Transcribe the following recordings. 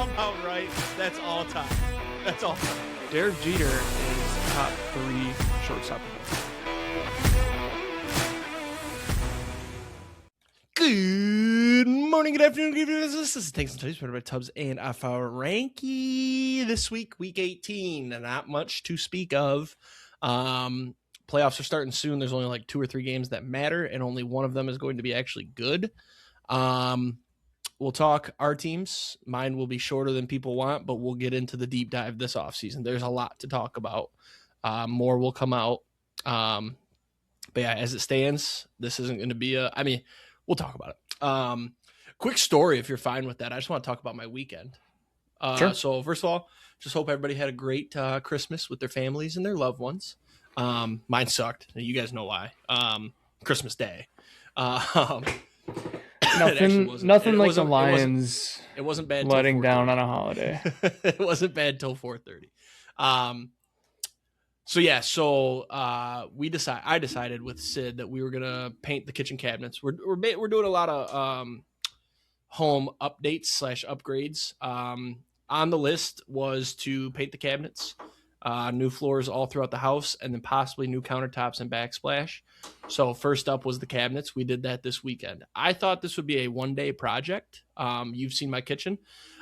somehow right. That's all time. That's all time. Derek Jeter is top 3 shortstop. Good morning, good afternoon, good evening. This is Tanks and Tuddies, presented by Tubbs and Alpha Ranky. This week, week 18, not much to speak of. Playoffs are starting soon. There's only like 2 or 3 games that matter, and only one of them is going to be actually good. We'll talk our teams. Mine will be shorter than people want, but we'll get into the deep dive this offseason. There's a lot to talk about. More will come out. But yeah, as it stands, this isn't going to be we'll talk about it. Quick story, if you're fine with that. I just want to talk about my weekend. Sure. So first of all, just hope everybody had a great Christmas with their families and their loved ones. Mine sucked. You guys know why. Christmas Day. Nothing like the Lions. It wasn't bad. Letting down on a holiday. It wasn't bad till 4:30. I decided with Sid that we were gonna paint the kitchen cabinets. We're doing a lot of home updates / upgrades. On the list was to paint the cabinets, new floors all throughout the house, and then possibly new countertops and backsplash. So first up was the cabinets. We did that this weekend. I thought this would be a one-day project. You've seen my kitchen.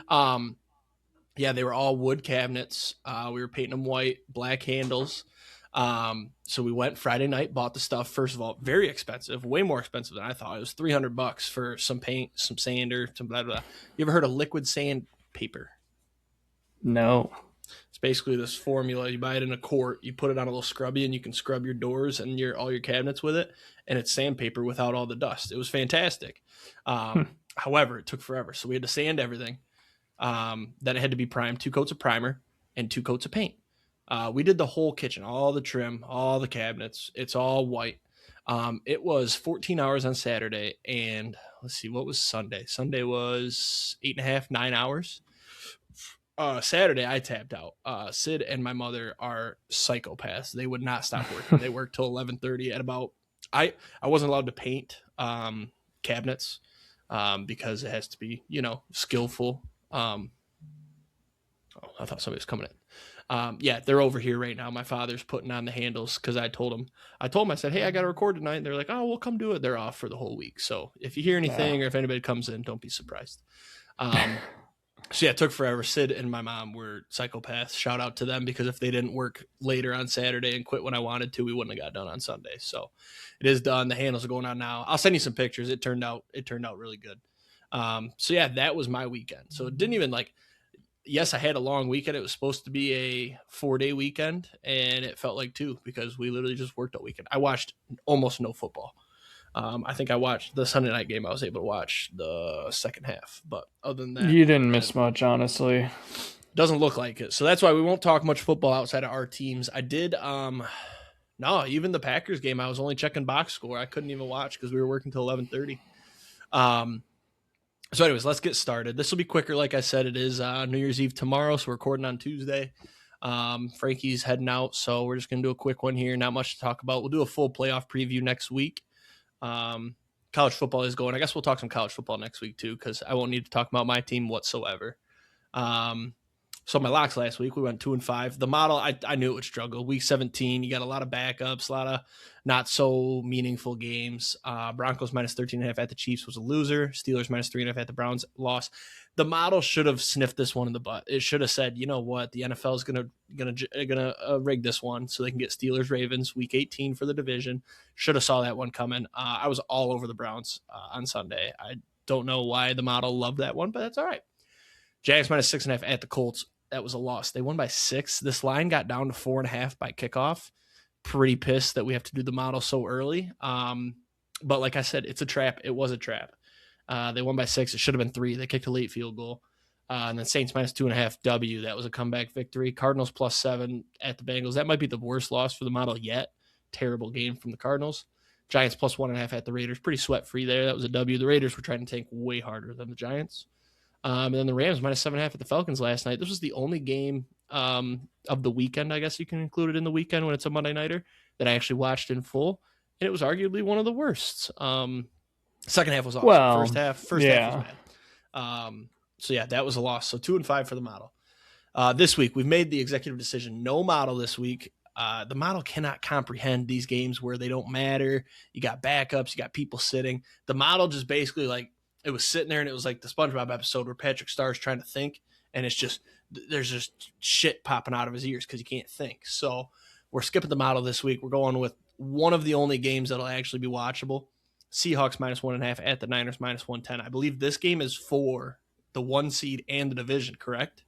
Yeah, they were all wood cabinets. We were painting them white, black handles. So we went Friday night, bought the stuff. First of all, very expensive, way more expensive than I thought. It was $300 for some paint, some sander, some blah, blah, blah. You ever heard of liquid sandpaper? No. It's basically this formula. You buy it in a quart, you put it on a little scrubby, and you can scrub your doors and all your cabinets with it. And it's sandpaper without all the dust. It was fantastic. However, it took forever. So we had to sand everything. Then it had to be primed, 2 coats of primer and 2 coats of paint. We did the whole kitchen, all the trim, all the cabinets. It's all white. It was 14 hours on Saturday, and let's see, what was Sunday? Sunday was 8.5, 9 hours. Saturday, I tapped out. Sid and my mother are psychopaths. They would not stop working. They worked till 11:30. At about, I wasn't allowed to paint cabinets because it has to be, skillful. I thought somebody was coming in. Yeah, they're over here right now. My father's putting on the handles because I told him, I said, hey, I got to record tonight. And they're like, oh, we'll come do it. They're off for the whole week. So if you hear anything or if anybody comes in, don't be surprised. So yeah, it took forever. Sid and my mom were psychopaths. Shout out to them, because if they didn't work later on Saturday and quit when I wanted to, we wouldn't have got done on Sunday. So it is done. The handles are going on now. I'll send you some pictures. It turned out really good. So yeah, that was my weekend. So it didn't even yes, I had a long weekend. It was supposed to be a 4-day weekend, and it felt like 2 because we literally just worked all weekend. I watched almost no football. I think I watched the Sunday night game. I was able to watch the second half, but other than that, you didn't miss much, honestly. Doesn't look like it. So that's why we won't talk much football outside of our teams. I did, even the Packers game, I was only checking box score. I couldn't even watch because we were working till 11:30. So anyways, let's get started. This will be quicker. Like I said, it is New Year's Eve tomorrow, so we're recording on Tuesday. Frankie's heading out, so we're just going to do a quick one here. Not much to talk about. We'll do a full playoff preview next week. College football is going. I guess we'll talk some college football next week too, because I won't need to talk about my team whatsoever. So my locks last week, we went 2-5. The model, I knew it would struggle. Week 17, you got a lot of backups, a lot of not so meaningful games. Broncos minus 13.5 at the Chiefs was a loser. Steelers minus 3.5 at the Browns loss. The model should have sniffed this one in the butt. It should have said, you know what, the NFL is gonna rig this one so they can get Steelers Ravens week 18 for the division. Should have saw that one coming. I was all over the Browns on Sunday. I don't know why the model loved that one, but that's all right. Jags minus 6.5 at the Colts. That was a loss. They won by 6. This line got down to 4.5 by kickoff. Pretty pissed that we have to do the model so early. But like I said, it's a trap. It was a trap. They won by 6. It should have been 3. They kicked a late field goal. And then Saints minus 2.5 W. That was a comeback victory. Cardinals plus 7 at the Bengals. That might be the worst loss for the model yet. Terrible game from the Cardinals. Giants plus 1.5 at the Raiders. Pretty sweat-free there. That was a W. The Raiders were trying to tank way harder than the Giants. And then the Rams minus 7.5 at the Falcons last night. This was the only game of the weekend, I guess you can include it in the weekend when it's a Monday nighter, that I actually watched in full. And it was arguably one of the worst. Second half was awesome. Well, first half was bad. So yeah, that was a loss. So 2-5 for the model. This week, we've made the executive decision. No model this week. The model cannot comprehend these games where they don't matter. You got backups, you got people sitting. The model just basically like it was sitting there, and it was like the SpongeBob episode where Patrick Starr's trying to think, and it's just there's just shit popping out of his ears because he can't think. So we're skipping the model this week. We're going with one of the only games that'll actually be watchable. Seahawks -1.5 at the Niners -110. I believe this game is for the 1 seed and the division, correct?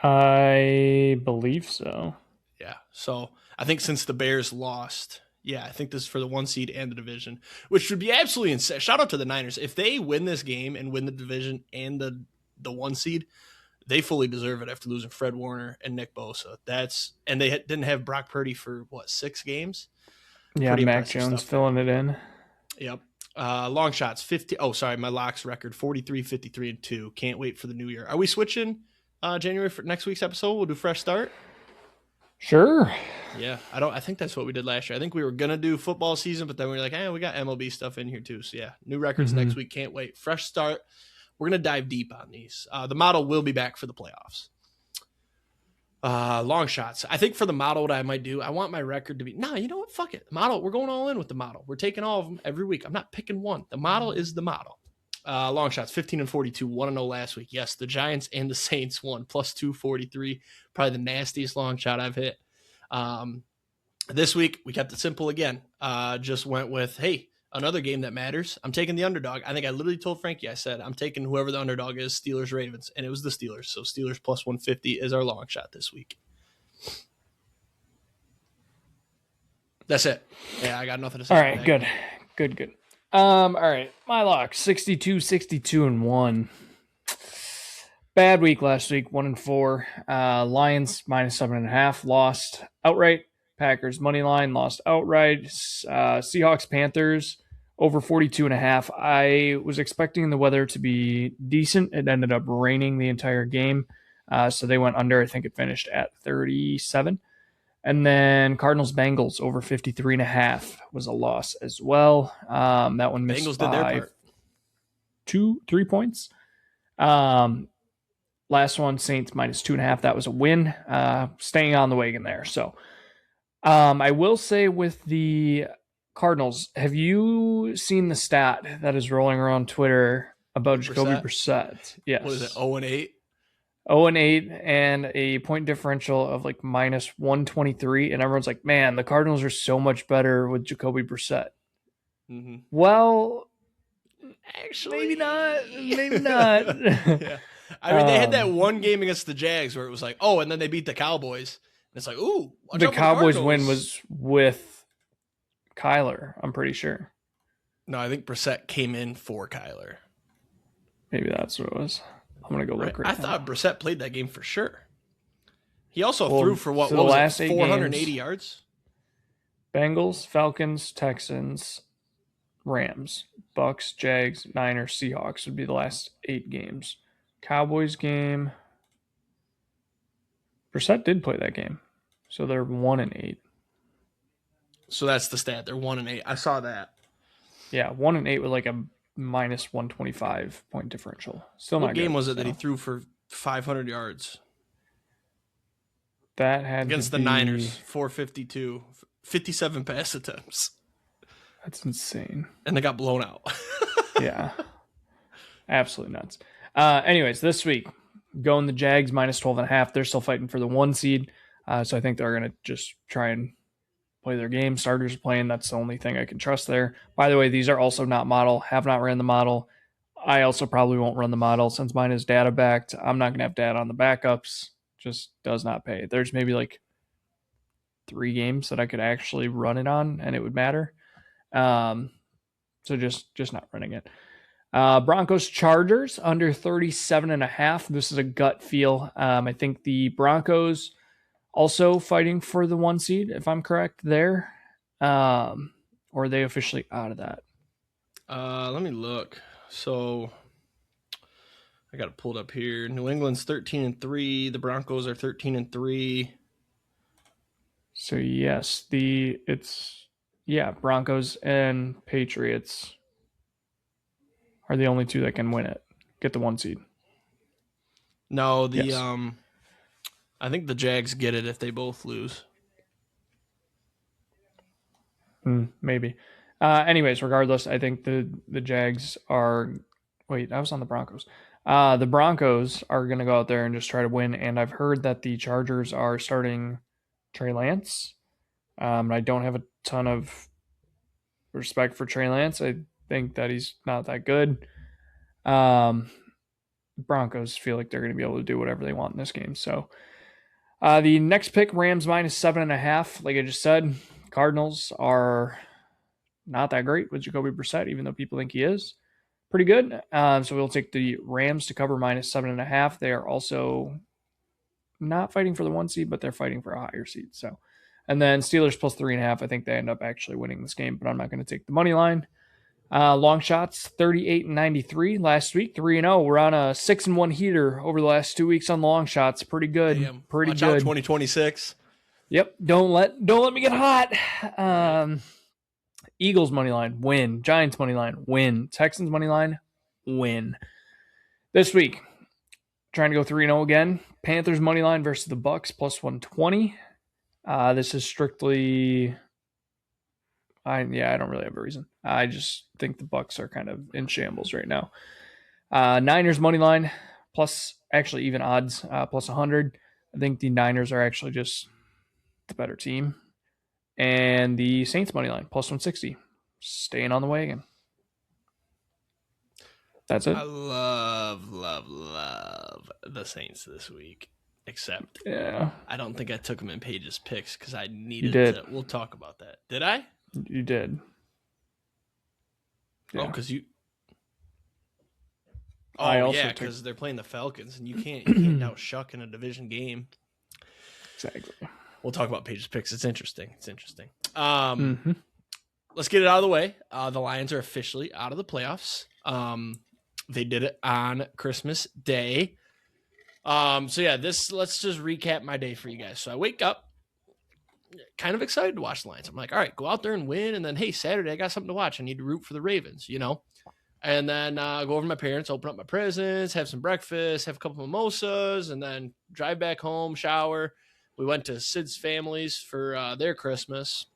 I believe so. Yeah. So I think since the Bears lost, I think this is for the 1 seed and the division, which would be absolutely insane. Shout out to the Niners. If they win this game and win the division and the 1 seed, they fully deserve it after losing Fred Warner and Nick Bosa. And they didn't have Brock Purdy for 6 games? Yeah, Pretty Mac Jones filling it in. Yep. Long shots, 50. Oh, sorry, my locks record 43, 53, and 2. Can't wait for the new year. Are we switching January for next week's episode? We'll do fresh start. Sure. Yeah, I think that's what we did last year. I think we were gonna do football season, but then we were like, we got MLB stuff in here too. So yeah, new records next week. Can't wait. Fresh start. We're gonna dive deep on these. The model will be back for the playoffs. Long shots. I think for the model, what I might do, I want my record to be, you know what? Fuck it. The model, we're going all in with the model. We're taking all of them every week. I'm not picking one. The model is the model. Long shots, 15-42, 1-0 last week. Yes, the Giants and the Saints won, +243. Probably the nastiest long shot I've hit. This week, we kept it simple again. Just went with, hey, another game that matters. I'm taking the underdog. I think I literally told Frankie, I said, I'm taking whoever the underdog is, Steelers, Ravens. And it was the Steelers. So Steelers +150 is our long shot this week. That's it. Yeah, I got nothing to say. All right, good. All right, my lock, 62, 62, and 1. Bad week last week, 1-4. Lions -7.5, lost outright. Packers money line, lost outright. Seahawks, Panthers, over 42.5. I was expecting the weather to be decent. It ended up raining the entire game. So they went under. I think it finished at 37. And then Cardinals Bengals over 53.5 was a loss as well. That one missed Bengals by did their part. 2-3 points. Last one, Saints -2.5. That was a win. Staying on the wagon there. So I will say with the Cardinals, have you seen the stat that is rolling around Twitter about Jacoby Brissett? Yes. What is it, 0-8? 0-8 and a point differential of like -123, and everyone's like, man, the Cardinals are so much better with Jacoby Brissett. Mm-hmm. Well, actually, maybe not. Yeah. I mean, they had that one game against the Jags where it was like, and then they beat the Cowboys. And it's like, ooh. The Cowboys win was with Kyler, I'm pretty sure. No, I think Brissett came in for Kyler. Maybe that's what it was. I'm going to go look right now. I thought Brissett played that game for sure. He also threw for what was last it, 480 yards? Bengals, Falcons, Texans, Rams, Bucks, Jags, Niners, Seahawks would be the last 8 games. Cowboys game. Brissett did play that game. So they're 1-8. So that's the stat. They're 1-8. I saw that. Yeah, 1-8 with like a -125 point differential. Still not good. What game was it that he so. threw for 500 yards? That had against the Niners, 452, 57 pass attempts. That's insane. And they got blown out. Yeah. Absolutely nuts. Anyways, this week, going the Jags -12.5. They're still fighting for the 1 seed. So I think they're going to just try and play their game. Starters are playing. That's the only thing I can trust there. By the way, these are also not model. Have not ran the model. I also probably won't run the model since mine is data backed. I'm not going to have data on the backups. Just does not pay. There's maybe like 3 games that I could actually run it on and it would matter. So just not running it. Broncos Chargers under 37.5. This is a gut feel. I think the Broncos also fighting for the 1 seed, if I'm correct there. Or are they officially out of that? Let me look. So I got it pulled up here. New England's 13-3. The Broncos are 13-3. So yes, Broncos and Patriots are the only 2 that can win it. Get the 1 seed. No, Yes. I think the Jags get it if they both lose. Maybe. Anyways, regardless, I think the Jags are. Wait, I was on the Broncos. The Broncos are going to go out there and just try to win. And I've heard that the Chargers are starting Trey Lance. I don't have a ton of respect for Trey Lance. I think that he's not that good. Broncos feel like they're going to be able to do whatever they want in this game. So the next pick, Rams minus 7.5. Like I just said, Cardinals are not that great with Jacoby Brissett, even though people think he is pretty good. So we'll take the Rams to cover minus 7.5. They are also not fighting for the 1 seed, but they're fighting for a higher seed. So, and then Steelers plus 3.5. I think they end up actually winning this game, but I'm not going to take the money line. Long shots 38-93 last week, 3-0. We're on a 6-1 heater over the last 2 weeks on long shots. Pretty good. Damn. Pretty Watch good. Out 2026. Yep. Don't let me get hot. Eagles money line, win. Giants money line, win. Texans money line, win. This week, trying to go 3-0 again. Panthers money line versus the Bucks plus 120. This is strictly. I don't really have a reason. I just think the Bucks are kind of in shambles right now. Niners money line plus actually even odds plus 100. I think the Niners are actually just the better team. And the Saints money line plus 160. Staying on the wagon. That's it. I love the Saints this week. Except, I don't think I took them in Paige's picks because I needed to. We'll talk about that. Did I? You did. Yeah. Oh, because you. Because they're playing the Falcons, and you can't now shuck in a division game. Exactly. We'll talk about Paige's picks. It's interesting. Let's get it out of the way. The Lions are officially out of the playoffs. They did it on Christmas Day. Let's just recap my day for you guys. So I wake up kind of excited to watch the Lions. I'm like, all right, go out there and win. And then, hey, Saturday, I got something to watch. I need to root for the Ravens, And then go over to my parents, open up my presents, have some breakfast, have a couple mimosas, and then drive back home, shower. We went to Sid's family's for their Christmas.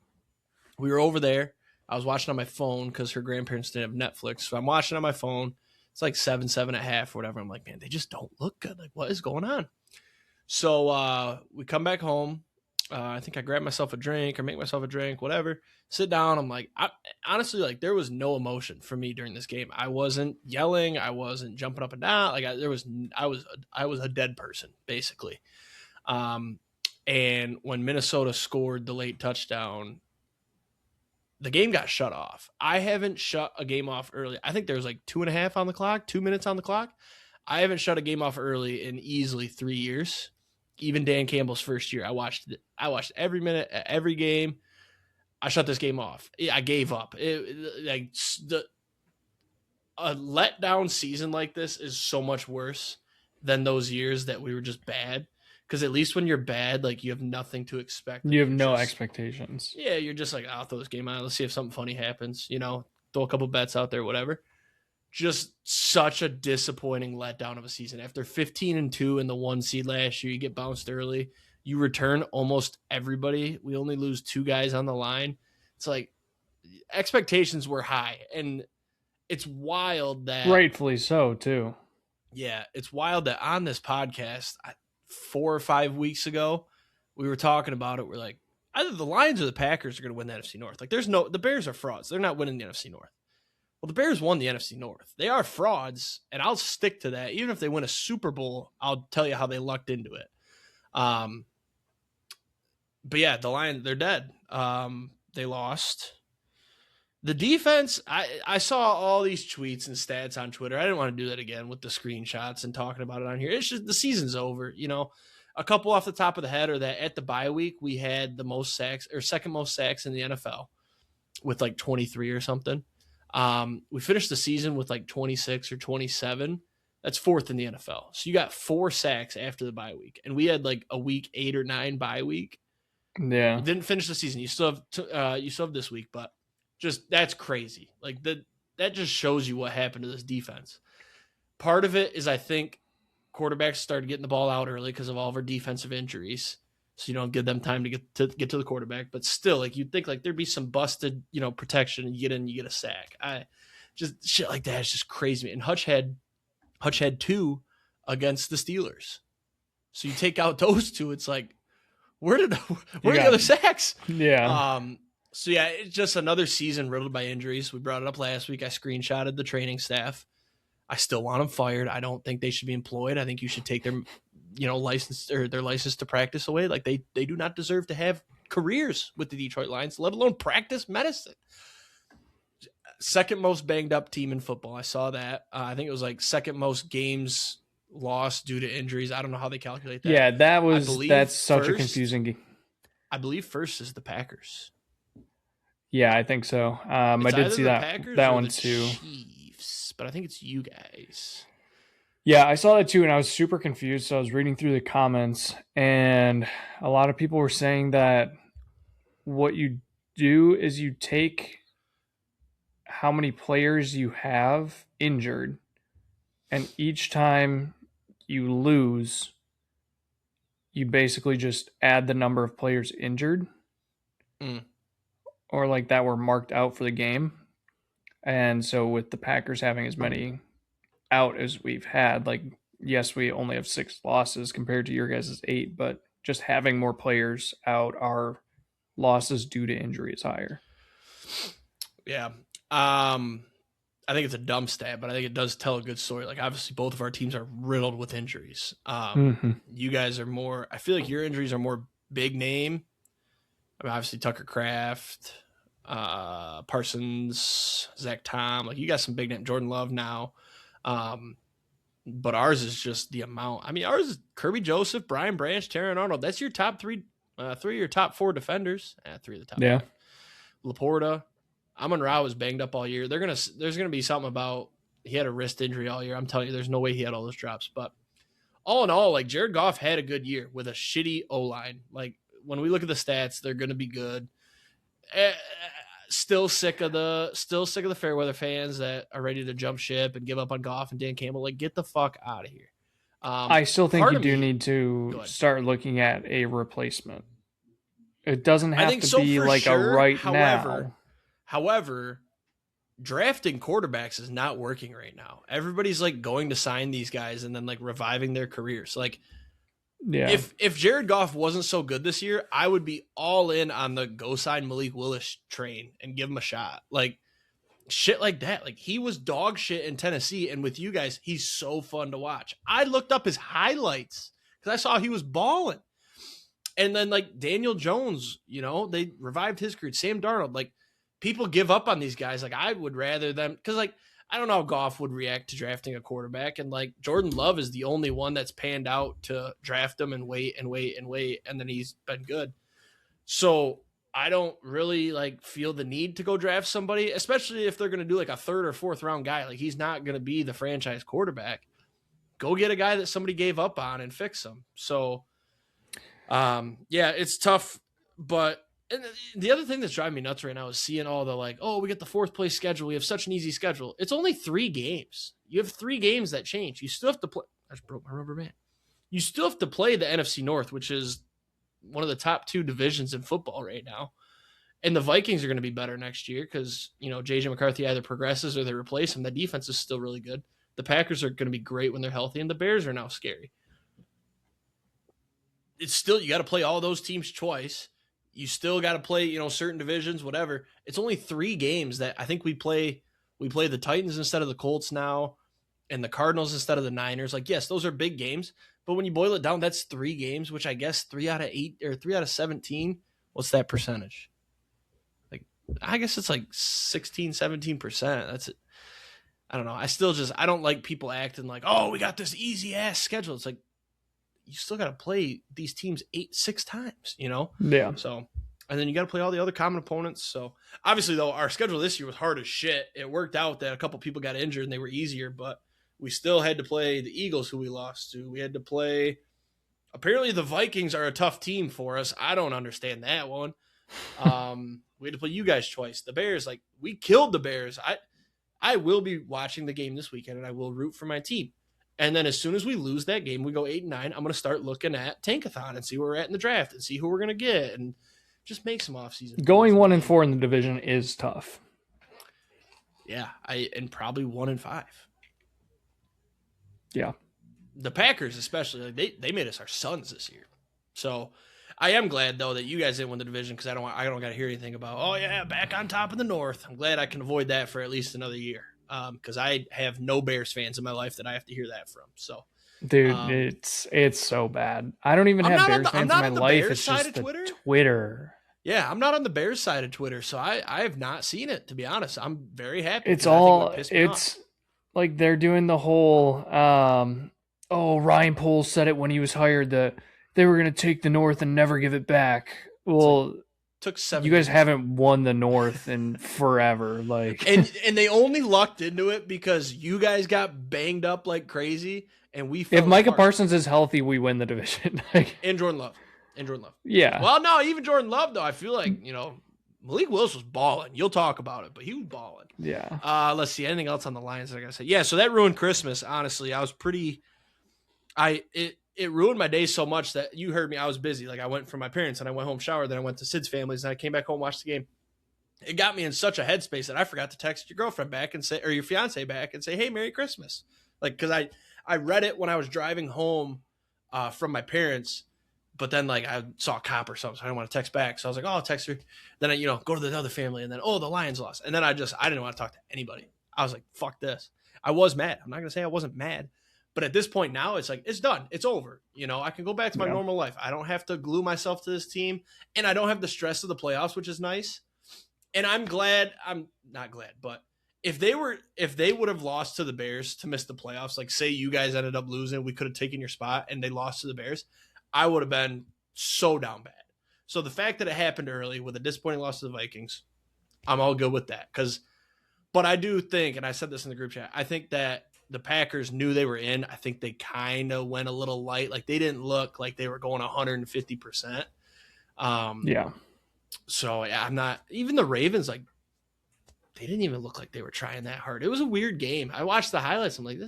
We were over there. I was watching on my phone because her grandparents didn't have Netflix. So I'm watching on my phone. It's like 7.5 or whatever. I'm like, man, they just don't look good. Like, what is going on? So we come back home. I think I grab myself a drink or make myself a drink, whatever. Sit down. I'm like, honestly, there was no emotion for me during this game. I wasn't yelling. I wasn't jumping up and down. I was a dead person basically. And when Minnesota scored the late touchdown, the game got shut off. I haven't shut a game off early. I think there was like 2.5 on the clock, 2 minutes on the clock. I haven't shut a game off early in easily 3 years. Even Dan Campbell's first year, I watched every minute, every game. I shut this game off. I gave up. A letdown season like this is so much worse than those years that we were just bad. Because at least when you're bad, you have nothing to expect. You have no expectations. Yeah, you're just like, I'll throw this game out. Let's see if something funny happens. Throw a couple bets out there, whatever. Just such a disappointing letdown of a season. After 15-2 in the 1 seed last year, you get bounced early. You return almost everybody. We only lose 2 guys on the line. It's like expectations were high, and it's wild that rightfully so too. Yeah, it's wild that on this podcast 4 or 5 weeks ago we were talking about it. We're like, either the Lions or the Packers are going to win the NFC North. The Bears are frauds. They're not winning the NFC North. Well, the Bears won the NFC North. They are frauds, and I'll stick to that. Even if they win a Super Bowl, I'll tell you how they lucked into it. But yeah, the Lions, they're dead. They lost. The defense, I saw all these tweets and stats on Twitter. I didn't want to do that again with the screenshots and talking about it on here. It's just the season's over. A couple off the top of the head are that at the bye week, we had the most sacks or second most sacks in the NFL with 23 or something. We finished the season with 26 or 27. That's 4th in the NFL. So you got 4 sacks after the bye week. And we had a week 8 or 9 bye week. Yeah. You didn't finish the season. You still have this week, but just that's crazy. That just shows you what happened to this defense. Part of it is, I think, quarterbacks started getting the ball out early because of all of our defensive injuries. So you don't give them time to get to the quarterback. But still, like you'd think like there'd be some busted, protection and you get in, you get a sack. Just shit like that is just crazy. And Hutch had 2 against the Steelers. So you take out those 2, it's like, where are the other sacks? Yeah. So yeah, it's just another season riddled by injuries. We brought it up last week. I screenshotted the training staff. I still want them fired. I don't think they should be employed. I think you should take their, license or their license to practice away. Like they do not deserve to have careers with the Detroit Lions, let alone practice medicine. Second most banged up team in football. I saw that. I think it was like second most games lost due to injuries. I don't know how they calculate that. Yeah, that's such a confusing game. I believe first is the Packers. Yeah, I think so. I did see that one too. Chiefs, but I think it's you guys. Yeah, I saw that too, and I was super confused. So I was reading through the comments, and a lot of people were saying that what you do is you take how many players you have injured, and each time you lose, you basically just add the number of players injured or like that were marked out for the game. And so with the Packers having as many out as we've had, like, yes, we only have 6 losses compared to your guys' 8, but just having more players out, our losses due to injury is higher. Yeah. I think it's a dumb stat, but I think it does tell a good story. Like, obviously, both of our teams are riddled with injuries. You guys are more – I feel like your injuries are more big name. I mean, obviously, Tucker Kraft, Parsons, Zach Tom. Like, you got some big name. Jordan Love now. But ours is just the amount. I mean, ours is Kirby Joseph, Brian Branch, Terran Arnold. That's your top 3 of your top 4 defenders. 3 of the top 5. Laporta. Amon-Ra was banged up all year. There's gonna be something about he had a wrist injury all year. I'm telling you, there's no way he had all those drops. But all in all, like Jared Goff had a good year with a shitty O-line. Like when we look at the stats, they're gonna be good. Still sick of the Fairweather fans that are ready to jump ship and give up on Goff and Dan Campbell. Like get the fuck out of here. I still think you do need to start looking at a replacement. It doesn't have to be like sure. A right now. However, drafting quarterbacks is not working right now. Everybody's like going to sign these guys and then like reviving their careers. Like, yeah, if Jared Goff wasn't so good this year, I would be all in on the go sign Malik Willis train and give him a shot. Like shit like that. Like he was dog shit in Tennessee, and with you guys, he's so fun to watch. I looked up his highlights because I saw he was balling. And then like Daniel Jones, they revived his career. Sam Darnold, like. People give up on these guys. Like I would rather them because like I don't know how Goff would react to drafting a quarterback, and like Jordan Love is the only one that's panned out to draft him and wait, and then he's been good. So I don't really like feel the need to go draft somebody, especially if they're going to do like a 3rd or 4th round guy. Like he's not going to be the franchise quarterback. Go get a guy that somebody gave up on and fix him. So, yeah, it's tough, but. And the other thing that's driving me nuts right now is seeing all the like, oh, we get the 4th place schedule. We have such an easy schedule. It's only 3 games. You have 3 games that change. You still have to play. I just broke my rubber band. You still have to play the NFC North, which is one of the top 2 divisions in football right now. And the Vikings are going to be better next year because, J.J. McCarthy either progresses or they replace him. The defense is still really good. The Packers are going to be great when they're healthy, and the Bears are now scary. It's still, you got to play all those teams twice. You still got to play, certain divisions, whatever. It's only 3 games that I think we play. We play the Titans instead of the Colts now, and the Cardinals instead of the Niners. Like, yes, those are big games, but when you boil it down, that's 3 games, which I guess 3 out of 8 or 3 out of 17. What's that percentage? Like, I guess it's like 16, 17%. That's it. I don't know. I don't like people acting like, oh, we got this easy ass schedule. It's like, you still got to play these teams 6 times, Yeah. So, and then you got to play all the other common opponents. So obviously though, our schedule this year was hard as shit. It worked out that a couple people got injured and they were easier, but we still had to play the Eagles, who we lost to. We had to play, apparently the Vikings are a tough team for us. I don't understand that one. We had to play you guys twice. The Bears, like we killed the Bears. I will be watching the game this weekend and I will root for my team. And then as soon as we lose that game, we go 8-9. I'm going to start looking at Tankathon and see where we're at in the draft and see who we're going to get and just make some offseason. Going 1-4 in the division is tough. Yeah, and probably 1-5. Yeah. The Packers, especially, like they made us our sons this year. So I am glad though that you guys didn't win the division because I don't got to hear anything about back on top of the North. I'm glad I can avoid that for at least another year because I have no Bears fans in my life that I have to hear that from. So, dude, it's so bad. I don't even have Bears fans in my life. It's just the Twitter. Yeah, I'm not on the Bears side of Twitter, so I have not seen it, to be honest. I'm very happy. It's like they're doing the whole, Ryan Poles said it when he was hired that they were going to take the North and never give it back. Well, took 7 you guys haven't won the North in forever. Like, and they only lucked into it because you guys got banged up like crazy, and we fell if Micah apart. Parsons is healthy, we win the division. And Jordan Love. Yeah. Well, no, even Jordan Love, though, I feel like, Malik Willis was balling. You'll talk about it, but he was balling. Yeah. Let's see. Anything else on the Lions that I got to say? Yeah, so that ruined Christmas, honestly. I was it ruined my day so much that you heard me. I was busy. Like, I went from my parents, and I went home, showered, then I went to Sid's family's, and I came back home, watched the game. It got me in such a headspace that I forgot to text your girlfriend back and say, or your fiance back and say, hey, Merry Christmas. Like, because I read it when I was driving home from my parents. But then, like, I saw a cop or something, so I didn't want to text back. So I was like, I'll text her. Then I, go to the other family, and then, the Lions lost. And then I didn't want to talk to anybody. I was like, fuck this. I was mad. I'm not going to say I wasn't mad. But at this point now, it's like, it's done. It's over. I can go back to my normal life. I don't have to glue myself to this team, and I don't have the stress of the playoffs, which is nice. And I'm not glad, but if they would have lost to the Bears to miss the playoffs, like say you guys ended up losing, we could have taken your spot, and they lost to the Bears, I would have been so down bad. So the fact that it happened early with a disappointing loss to the Vikings, I'm all good with that. But I do think, and I said this in the group chat, I think that the Packers knew they were in. I think they kind of went a little light. Like they didn't look like they were going 150%. Yeah. So I'm not, even the Ravens, like they didn't even look like they were trying that hard. It was a weird game. I watched the highlights. I'm like,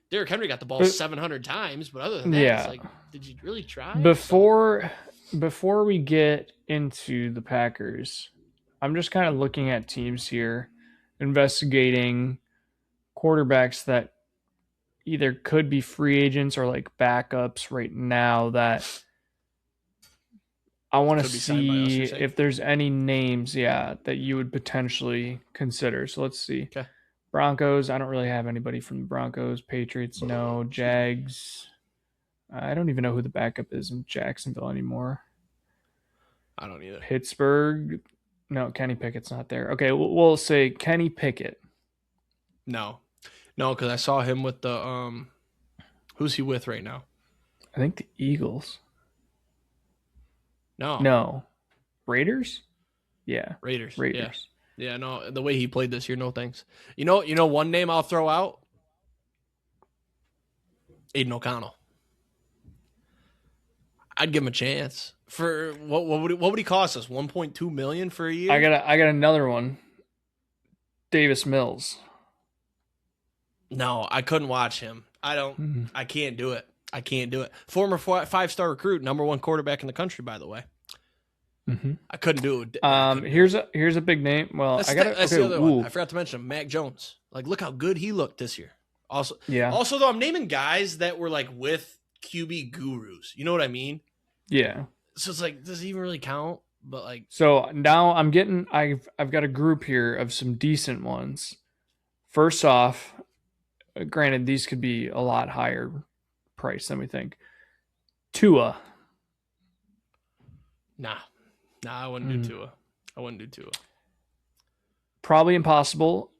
Derrick Henry got the ball 700 times, but other than that, it's like, did you really try? Before we get into the Packers, I'm just kind of looking at teams here, investigating quarterbacks that either could be free agents or like backups right now that I want to see if there's any names, that you would potentially consider. So let's see. Okay. Broncos, I don't really have anybody from the Broncos. Patriots, no. Jags, I don't even know who the backup is in Jacksonville anymore. I don't either. Pittsburgh, no, Kenny Pickett's not there. Okay, we'll say Kenny Pickett. No, because I saw him with the who's he with right now? I think the Eagles. No. Raiders? Yeah. Raiders. Yeah, no, the way he played this year, no thanks. You know one name I'll throw out? Aiden O'Connell. I'd give him a chance. For what would he cost us? 1.2 million for a year? I got another one. Davis Mills. No, I couldn't watch him. I can't do it. Former 5-star recruit, number 1 quarterback in the country, by the way. Mm-hmm. I couldn't do it. Here's a big name. Well, that's the other one. I forgot to mention him, Mac Jones. Like, look how good he looked this year. Also, though, I'm naming guys that were like with QB gurus. You know what I mean? Yeah. So it's like, does it even really count? But like, so now I've got a group here of some decent ones. First off, granted, these could be a lot higher price than we think. Tua. Nah, I wouldn't do Tua. Probably impossible.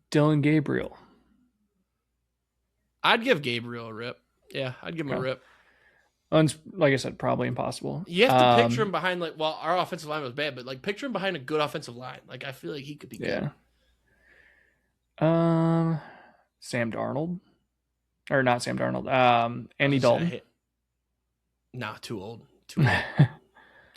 Dylan Gabriel. I'd give Gabriel a rip. Yeah, I'd give him a rip. Like I said, probably impossible. You have to picture him behind our offensive line was bad, but like picture him behind a good offensive line. Like I feel like he could be good. Yeah. Sam Darnold. Or not Sam Darnold. Andy Dalton. Nah, too old. Too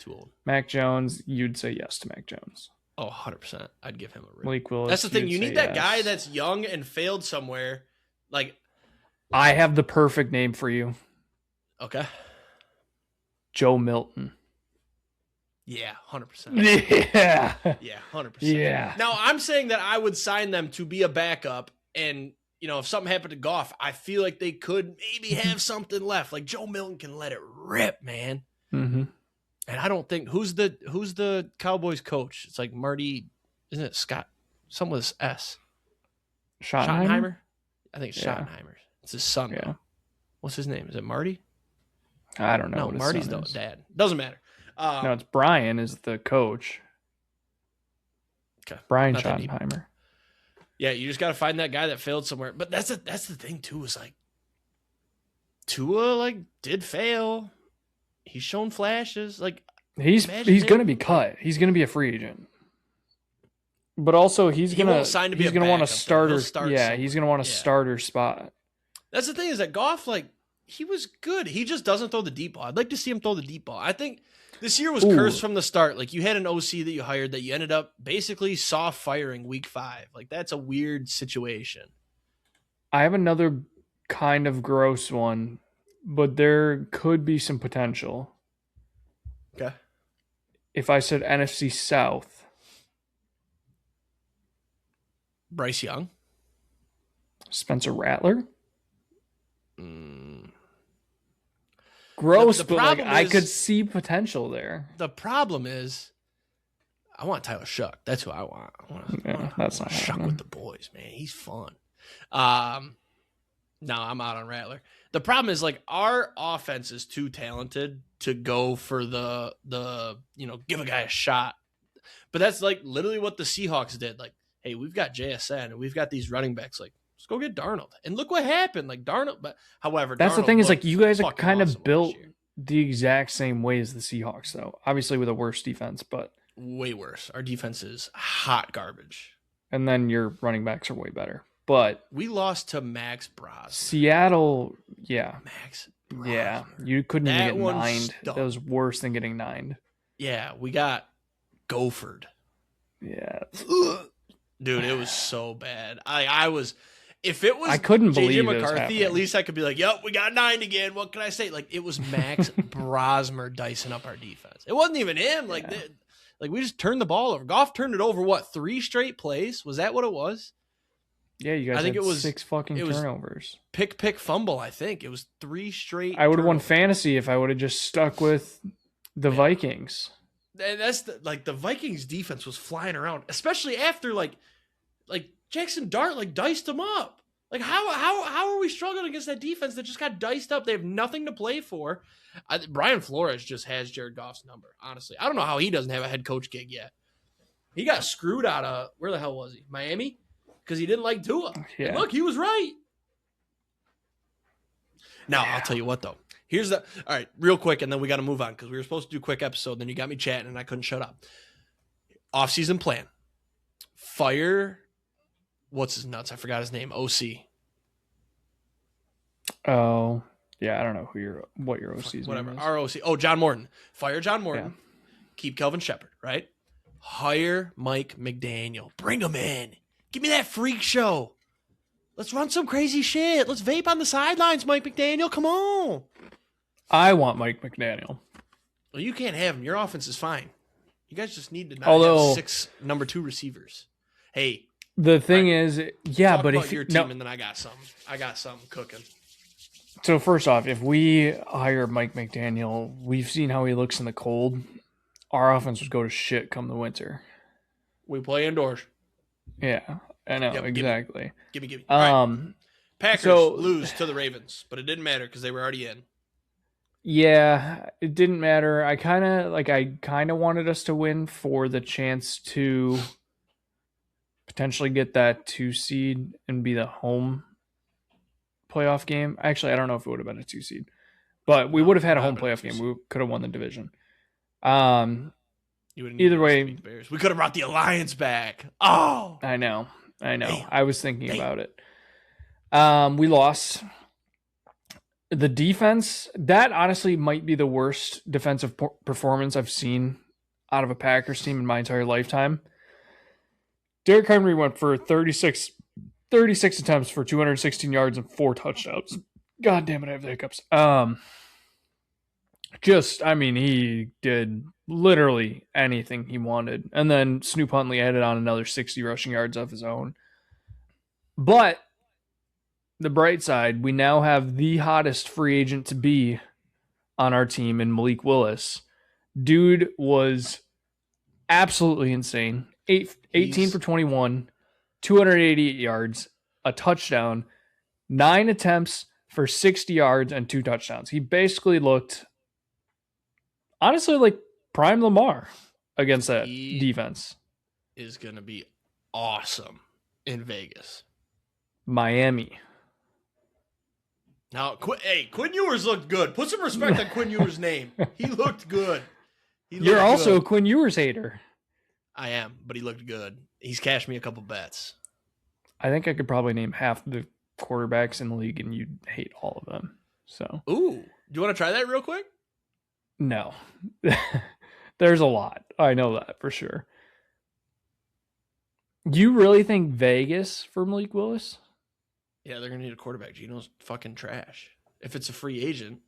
old. Mac Jones, you'd say yes to Mac Jones. Oh, 100%. I'd give him a rip. Malik Willis. That's the thing. You need that guy that's young and failed somewhere. Like, I have the perfect name for you. Okay. Joe Milton. Yeah, 100%. Yeah. Yeah, 100%. Yeah. Now, I'm saying that I would sign them to be a backup, and, if something happened to Goff, I feel like they could maybe have something left. Like, Joe Milton can let it rip, man. Mm-hmm. And I don't think, who's the Cowboys coach? It's like Marty, isn't it Scott? Something with S. Schottenheimer? I think it's Schottenheimer. It's his son. Yeah. What's his name? Is it Marty? I don't know. No, Marty's the dad. Doesn't matter. No, it's Brian is the coach. Okay. Brian Schottenheimer. Yeah, you just got to find that guy that failed somewhere. But that's the thing too. Is like Tua did fail. He's shown flashes. Like he's going to be cut. He's going to be a free agent. But also he's going to want a starter. He's going to want a starter spot. That's the thing is that Goff, he was good. He just doesn't throw the deep ball. I'd like to see him throw the deep ball. I think this year was cursed from the start. Like, you had an OC that you hired that you ended up basically soft firing week 5. Like, that's a weird situation. I have another kind of gross one, but there could be some potential. Okay. If I said NFC South. Bryce Young. Spencer Rattler. Gross, but I could see potential there. The problem is, I want Tyler Shuck. That's who I want. That's not Shuck with the boys, man. He's fun. No, I'm out on Rattler. The problem is, our offense is too talented to go for the give a guy a shot. But that's literally what the Seahawks did. Hey, we've got JSN and we've got these running backs. Let's go get Darnold. And look what happened. Darnold, but however, that's Darnold the thing is you guys are kind awesome of built the exact same way as the Seahawks, though. Obviously with a worse defense, but way worse. Our defense is hot garbage. And then your running backs are way better. But we lost to Max Brosman. Seattle, yeah. Max Brosman. Yeah. You couldn't even get nined. That was worse than getting nined. Yeah, we got Gopherd. Yeah. Dude, it was so bad. I was... If it was I couldn't believe JJ McCarthy, at least I could be yep, we got 9 again. What can I say? It was Max Brosmer dicing up our defense. It wasn't even him. We just turned the ball over. Goff turned it over, 3 straight plays? Was that what it was? Yeah, you guys had 6 fucking turnovers. Pick, fumble, I think. It was 3 straight I would have won fantasy if I would have just stuck with the Vikings. And that's the Vikings defense was flying around, especially after Jackson Dart diced them up. How are we struggling against that defense that just got diced up? They have nothing to play for. Brian Flores just has Jared Goff's number. Honestly, I don't know how he doesn't have a head coach gig yet. He got screwed out of where the hell was he? Miami, because he didn't like Tua. Yeah. And look, he was right. Now I'll tell you what though. All right, real quick, and then we got to move on because we were supposed to do a quick episode. Then you got me chatting, and I couldn't shut up. Off-season plan: fire. What's his nuts? I forgot his name. OC. Oh, yeah. I don't know what your OC's whatever. name is. Our OC. Oh, John Morton. Fire John Morton. Yeah. Keep Kelvin Shepard, right? Hire Mike McDaniel. Bring him in. Give me that freak show. Let's run some crazy shit. Let's vape on the sidelines, Mike McDaniel. Come on. I want Mike McDaniel. Well, you can't have him. Your offense is fine. You guys just need to not have 6 number 2 receivers. Hey. The thing is, yeah, but if your team, and then I got something cooking. So first off, if we hire Mike McDaniel, we've seen how he looks in the cold. Our offense would go to shit come the winter. We play indoors. Yeah, I know exactly. Give me. All right. Packers lose to the Ravens, but it didn't matter because they were already in. Yeah, it didn't matter. I kind of wanted us to win for the chance to potentially get that 2 seed and be the home playoff game. Actually, I don't know if it would have been a 2 seed, but we would have had a home playoff game. We could have won the division. Either way, we could have brought the Alliance back. Oh, I know. Damn. I was thinking about it. We lost. The defense, that honestly might be the worst defensive performance I've seen out of a Packers team in my entire lifetime. Derrick Henry went for 36 36 attempts for 216 yards and 4 touchdowns. God damn it, I have the hiccups. He did literally anything he wanted. And then Snoop Huntley added on another 60 rushing yards of his own. But the bright side, we now have the hottest free agent to be on our team in Malik Willis. Dude was absolutely insane. 18 for 21, 288 yards, a touchdown, 9 attempts for 60 yards and 2 touchdowns. He basically looked, honestly, like prime Lamar against that defense. Is going to be awesome in Vegas. Miami. Now, Quinn Ewers looked good. Put some respect on Quinn Ewers' name. He looked good. You're also a Quinn Ewers hater. I am, but he looked good. He's cashed me a couple bets. I think I could probably name half the quarterbacks in the league, and you'd hate all of them. So, ooh, do you want to try that real quick? No, there's a lot. I know that for sure. You really think Vegas for Malik Willis? Yeah, they're gonna need a quarterback. Gino's fucking trash. If it's a free agent.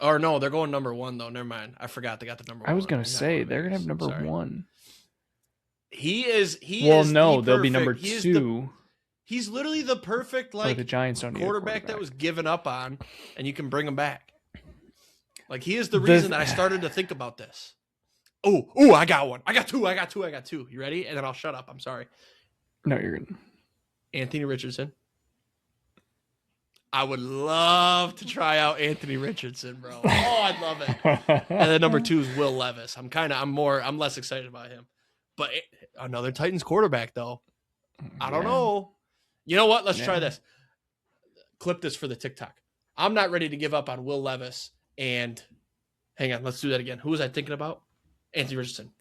Or no, they're going number 1 though. Never mind. I forgot they got the number 1. I was gonna say they're gonna have number 1. He is. They'll be number 2. He's literally the perfect the Giants don't need quarterback that was given up on, and you can bring him back. Like he is the reason that I started to think about this. Oh, I got one. I got two. You ready? And then I'll shut up. I'm sorry. No, you're good. Anthony Richardson. I would love to try out Anthony Richardson, bro. Oh, I'd love it. And then number 2 is Will Levis. I'm less excited about him. But another Titans quarterback, though. I don't know. You know what? Let's try this. Clip this for the TikTok. I'm not ready to give up on Will Levis and hang on, let's do that again. Who was I thinking about? Anthony Richardson.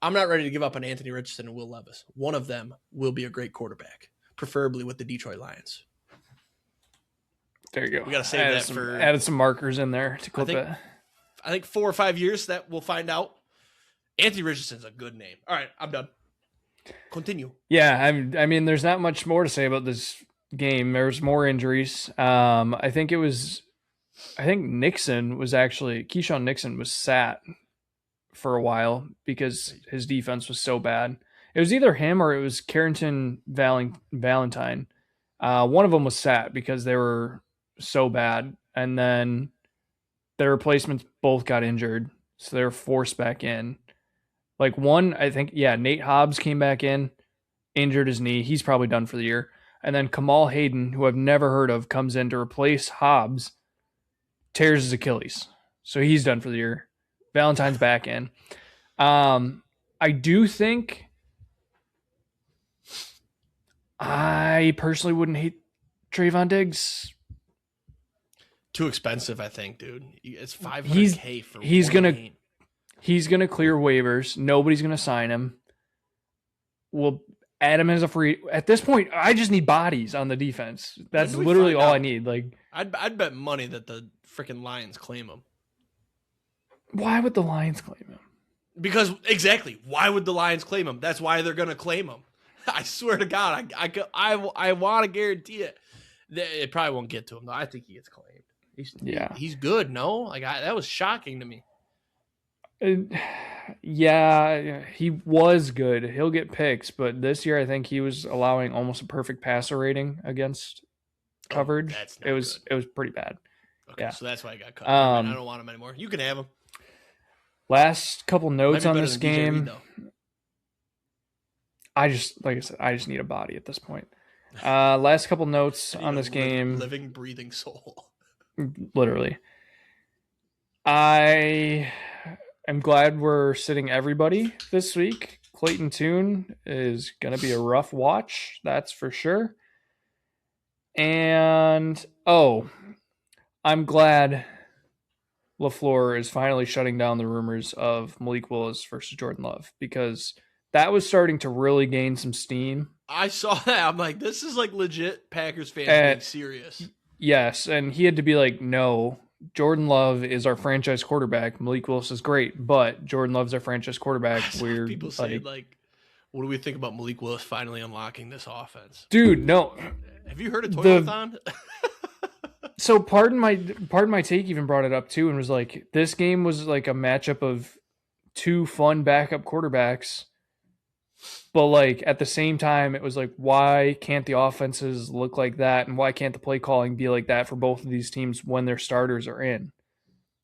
I'm not ready to give up on Anthony Richardson and Will Levis. One of them will be a great quarterback, preferably with the Detroit Lions. There you go. We got to save added some markers in there to clip it. I think 4 or 5 years that we'll find out. Anthony Richardson's a good name. All right, I'm done. Continue. Yeah, I mean, there's not much more to say about this game. There's more injuries. I think Keyshawn Nixon was sat for a while because his defense was so bad. It was either him or it was Carrington Valentine. One of them was sat because they were so bad. And then their replacements both got injured. So they were forced back in. Like one, I think, Nate Hobbs came back in, injured his knee. He's probably done for the year. And then Kamal Hayden, who I've never heard of, comes in to replace Hobbs, tears his Achilles. So he's done for the year. Valentine's back in. I do think I personally wouldn't hate Trayvon Diggs. Too expensive, I think, dude. It's $500K for game. He's gonna clear waivers. Nobody's gonna sign him. We'll add him as a free. At this point, I just need bodies on the defense. That's literally all I need. Like, I'd bet money that the freaking Lions claim him. Why would the Lions claim him? Because exactly, why would the Lions claim him? That's why they're gonna claim him. I swear to God, I want to guarantee it. It probably won't get to him though. I think he gets claimed. He's good. No, like that was shocking to me. Yeah, he was good. He'll get picks, but this year I think he was allowing almost a perfect passer rating against coverage. It was pretty bad. Okay, yeah. So that's why I got cut. I don't want him anymore. You can have him. Last couple notes on this game. I just need a body at this point. Last couple notes on this game. Living, breathing soul. Literally. I am glad we're sitting everybody this week. Clayton Tune is going to be a rough watch, that's for sure. And, I'm glad LaFleur is finally shutting down the rumors of Malik Willis versus Jordan Love, because that was starting to really gain some steam. I saw that. I'm like, this is like legit Packers fans being serious. Yes, and he had to be like, no, Jordan Love is our franchise quarterback. Malik Willis is great, but Jordan Love's our franchise quarterback. People say like, What do we think about Malik Willis finally unlocking this offense? Dude, no. Have you heard of Toilathon? So pardon my take even brought it up too and was like, this game was like a matchup of two fun backup quarterbacks. But like at the same time, it was like, why can't the offenses look like that? And why can't the play calling be like that for both of these teams when their starters are in? And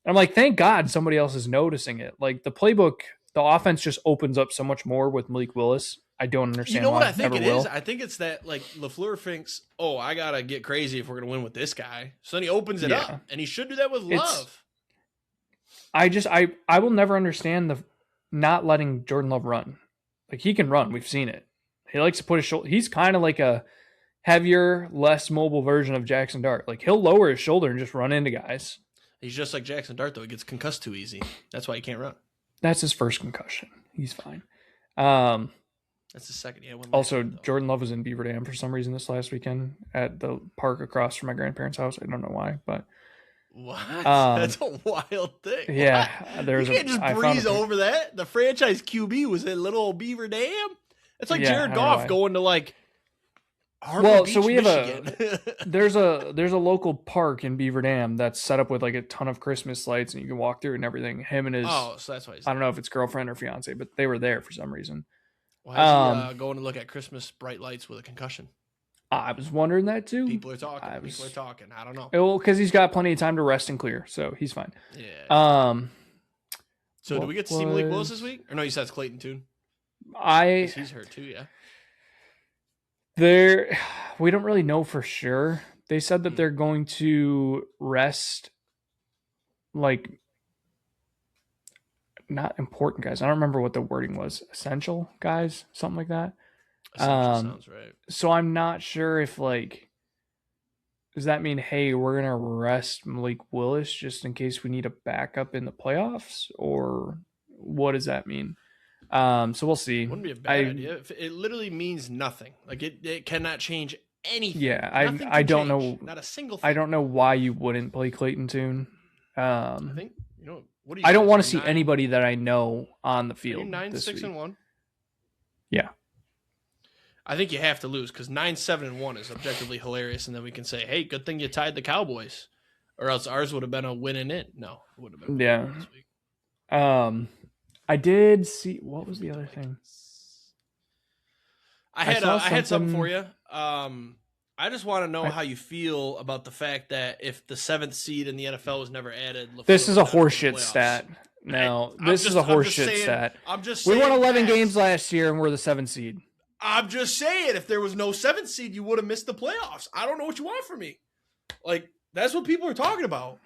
I'm like, thank God somebody else is noticing it. Like the playbook, the offense just opens up so much more with Malik Willis. I don't understand. You know why what I think it will. is? I think it's that like LaFleur thinks, oh, I gotta get crazy if we're gonna win with this guy. So then he opens it up, and he should do that with Love. I will never understand the not letting Jordan Love run. Like he can run. We've seen it. He likes to put his shoulder. He's kind of like a heavier, less mobile version of Jackson Dart. Like he'll lower his shoulder and just run into guys. He's just like Jackson Dart though. He gets concussed too easy. That's why he can't run. That's his first concussion. He's fine. That's the second. Yeah. Also, Jordan Love was in Beaver Dam for some reason this last weekend at the park across from my grandparents' house. I don't know why, but what? That's a wild thing. Yeah, you can't just breeze over that. The franchise QB was in little old Beaver Dam. It's like Jared Goff going to like Harbor Beach, Michigan. There's a local park in Beaver Dam that's set up with like a ton of Christmas lights and you can walk through and everything. Him and his so that's why I don't know if it's girlfriend or fiance, but they were there for some reason. Why is he going to look at Christmas bright lights with a concussion? I was wondering that too. People are talking. I don't know. Well, because he's got plenty of time to rest and clear, so he's fine. Yeah. So do we get to see Malik Willis this week? Or no, you said it's Clayton Tune. He's hurt too. Yeah. We don't really know for sure. They said that they're going to rest like not important guys. I don't remember what the wording was. Essential guys, something like that. Sounds right. So I'm not sure if like, does that mean, hey, we're going to rest Malik Willis just in case we need a backup in the playoffs, or what does that mean? So we'll see. Wouldn't be a bad idea. It literally means nothing. Like it cannot change anything. Yeah. I don't know. Not a single thing. I don't know why you wouldn't play Clayton Tune. I think, what do you I don't want to see anybody that I know on the field. 9-6-1. Yeah. I think you have to lose because 9-7-1 is objectively hilarious, and then we can say, "Hey, good thing you tied the Cowboys, or else ours would have been a win in it." No, it would have been. Yeah. This week. I did see. What was the other thing? I had something for you. I just want to know how you feel about the fact that if the 7th seed in the NFL was never added, this is a horseshit stat. No, this is a horseshit stat. I'm just saying we won 11 games last year and we're the 7th seed. I'm just saying, if there was no 7th seed, you would have missed the playoffs. I don't know what you want from me. Like, that's what people are talking about.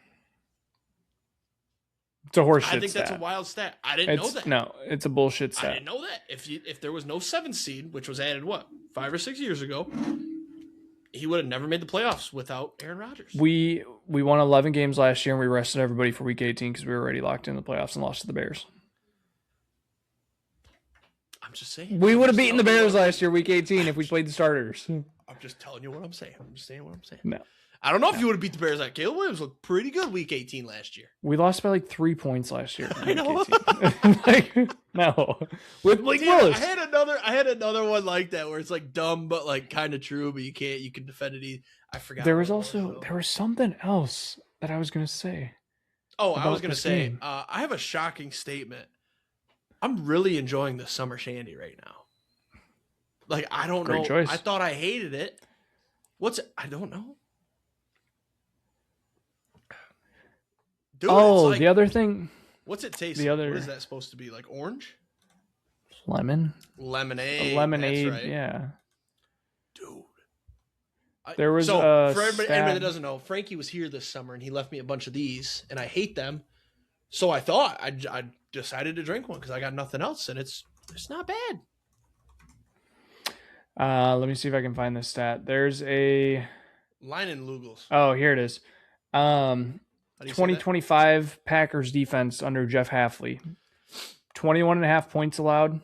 It's a horseshit stat. I think that's a wild stat. I didn't know that. No, it's a bullshit stat. I didn't know that. If there was no 7th seed, which was added, 5 or 6 years ago, he would have never made the playoffs without Aaron Rodgers. We won 11 games last year, and we rested everybody for Week 18 because we were already locked in the playoffs and lost to the Bears. I'm just saying. We would have beaten the Bears last year, Week 18, if we played the starters. I'm just telling you what I'm saying. I'm just saying what I'm saying. No. I don't know if you would have beat the Bears. Caleb Williams looked pretty good Week 18 last year. We lost by like 3 points last year. I know. No. With Malik Willis. I had another one like that where it's like dumb but like kind of true, but you can defend it. I forgot. There was something else that I was going to say. Oh, I was going to say, I have a shocking statement. I'm really enjoying the summer shandy right now. Like, I don't know. Choice. I thought I hated it. What's it? I don't know. Dude, like, the other thing. What's it taste like? What is that supposed to be? Like orange? Lemon? Lemonade. A lemonade, that's right. Yeah. Dude. There was for everybody that doesn't know, Frankie was here this summer and he left me a bunch of these and I hate them. So I thought I decided to drink one because I got nothing else and it's not bad. Let me see if I can find this stat. There's a Line and Lugels. Oh, here it is. 2025 Packers defense under Jeff Hafley. 21.5 points allowed,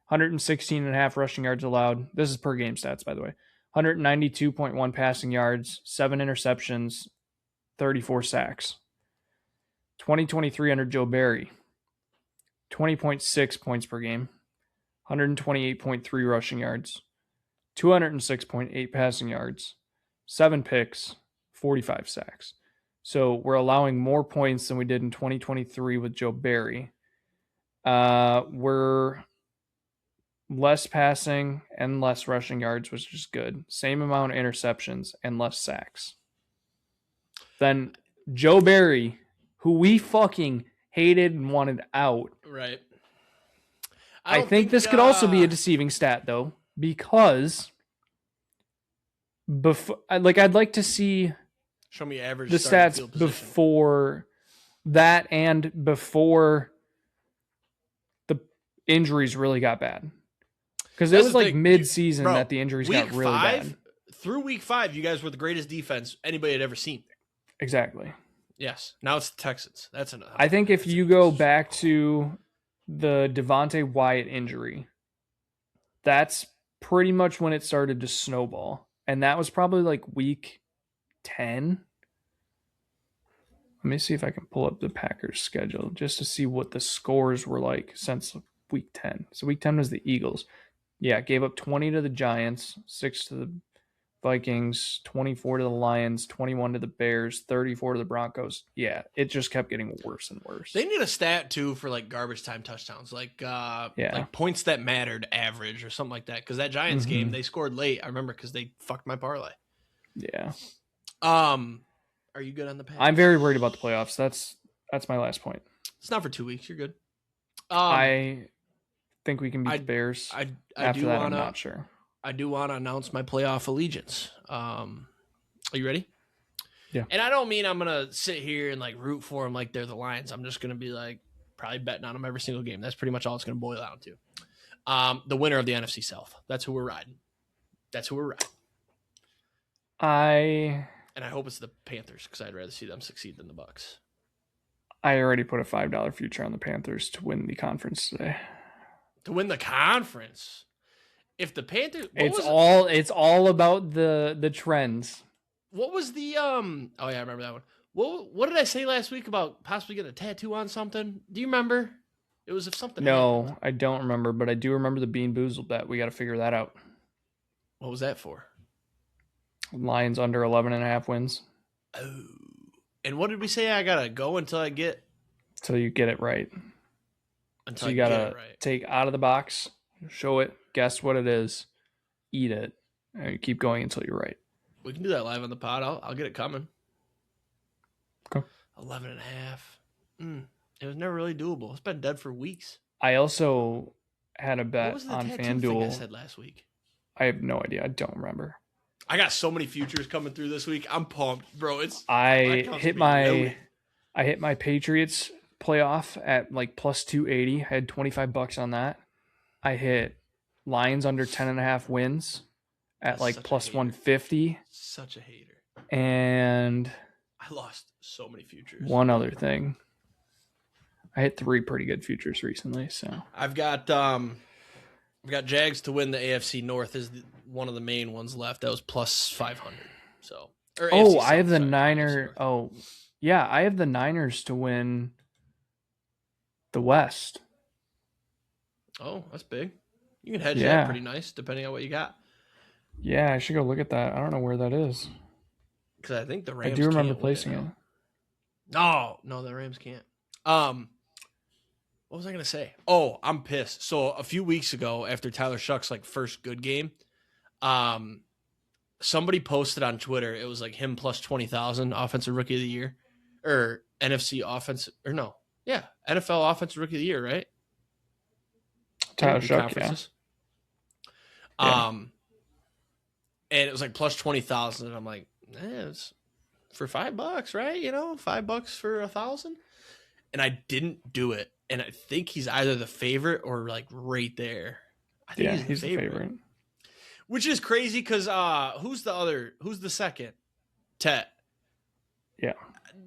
116.5 rushing yards allowed. This is per game stats, by the way. 192.1 passing yards, 7 interceptions, 34 sacks. 2023 under Joe Barry. 20.6 points per game, 128.3 rushing yards, 206.8 passing yards, 7 picks, 45 sacks. So we're allowing more points than we did in 2023 with Joe Barry. We're less passing and less rushing yards, which is good. Same amount of interceptions and less sacks. Then Joe Barry, who we fucking hated and wanted out. Right. I think this could also be a deceiving stat, though, because I'd like to see show me average the stats before that and before the injuries really got bad. Because it was like mid-season that the injuries got really bad. Through week 5, you guys were the greatest defense anybody had ever seen. Exactly. Yes. Now it's the Texans. That's enough. I think if you go back to the Devontae Wyatt injury, that's pretty much when it started to snowball. And that was probably like week 10. Let me see if I can pull up the Packers schedule just to see what the scores were like since week 10. So week 10 was the Eagles. Yeah, gave up 20 to the Giants, 6 to the Vikings, 24 to the Lions, 21 to the Bears, 34 to the Broncos. Yeah, it just kept getting worse and worse. They need a stat too for like garbage time touchdowns, like points that mattered average or something like that. Because that Giants game, they scored late. I remember because they fucked my parlay. Yeah. Are you good on the Packers? I'm very worried about the playoffs. That's my last point. It's not for 2 weeks. You're good. I think we can beat the Bears. After that, I'm not sure. I do want to announce my playoff allegiance. Are you ready? Yeah. And I don't mean I'm going to sit here and like root for them like they're the Lions. I'm just going to be like probably betting on them every single game. That's pretty much all it's going to boil down to. The winner of the NFC South. That's who we're riding. And I hope it's the Panthers because I'd rather see them succeed than the Bucs. I already put a $5 future on the Panthers to win the conference today. To win the conference? If the Panthers, it's all about the trends. What was the oh yeah, I remember that one. What did I say last week about possibly getting a tattoo on something? Do you remember? It was if something. No, happened. I don't remember, but I do remember the Bean Boozled bet. We got to figure that out. What was that for? Lions under 11.5 wins. Oh, and what did we say? I gotta go until you get it right. So you gotta take out of the box, show it, guess what it is, eat it, and you keep going until you're right. We can do that live on the pod. I'll get it coming. Okay. 11.5. It was never really doable. It's been dead for weeks. I also had a bet What on was the tattoo thing I FanDuel. said last week? I have no idea. I don't remember. I got so many futures coming through this week. I'm pumped, bro. I hit my Patriots playoff at like plus 280. I had $25 on that. I hit Lions under 10.5 wins at like plus 150. Such a hater. And I lost so many futures. One other thing. I hit 3 pretty good futures recently. So I've got Jags to win the AFC North is one of the main ones left. That was plus 500. So I have the Niners. Oh, yeah, I have the Niners to win the West. Oh, that's big. You can hedge that pretty nice, depending on what you got. Yeah, I should go look at that. I don't know where that is. Because I think the Rams. I do remember placing it. No, the Rams can't. What was I gonna say? Oh, I'm pissed. So a few weeks ago, after Tyler Shuck's like first good game, somebody posted on Twitter. It was like him plus 20,000 offensive rookie of the year, or NFC offensive, or no, yeah, NFL offensive rookie of the year, right? Tyler Shuck, yeah. And it was like plus 20,000, and I'm like, it's for $5, right? $5 for 1,000, and I didn't do it. And I think he's either the favorite or like right there. I think he's the favorite. Which is crazy because who's the second? Tet. Yeah.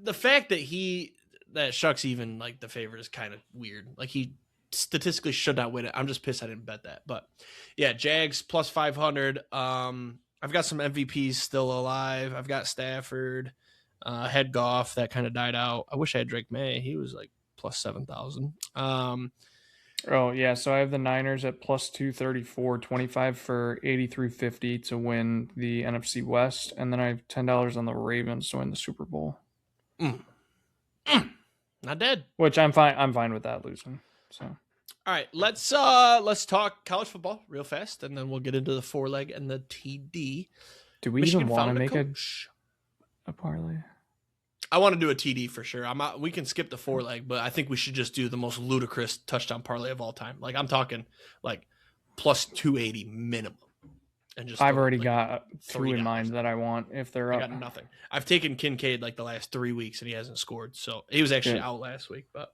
The fact that Shuck's even like the favorite is kind of weird. Like he statistically should not win it. I'm just pissed I didn't bet that. But yeah, Jags plus 500. I've got some MVPs still alive. I've got Stafford, had Goff that kind of died out. I wish I had Drake May. He was like plus 7,000. Oh, yeah. So I have the Niners at plus 234, 25 for 83.50 to win the NFC West. And then I have $10 on the Ravens to win the Super Bowl. Not dead. Which I'm fine. I'm fine with that losing. So, all right, let's talk college football real fast, and then we'll get into the 4-leg and the TD. do we Michigan even want to found a make coach. a parlay? I want to do a TD for sure. We can skip the 4-leg, but I think we should just do the most ludicrous touchdown parlay of all time. Like I'm talking like plus 280 minimum. And just I've already got two in $3. mind that I want if they're I up. got nothing. I've taken Kincaid like the last 3 weeks and he hasn't scored. So he was actually out last week, but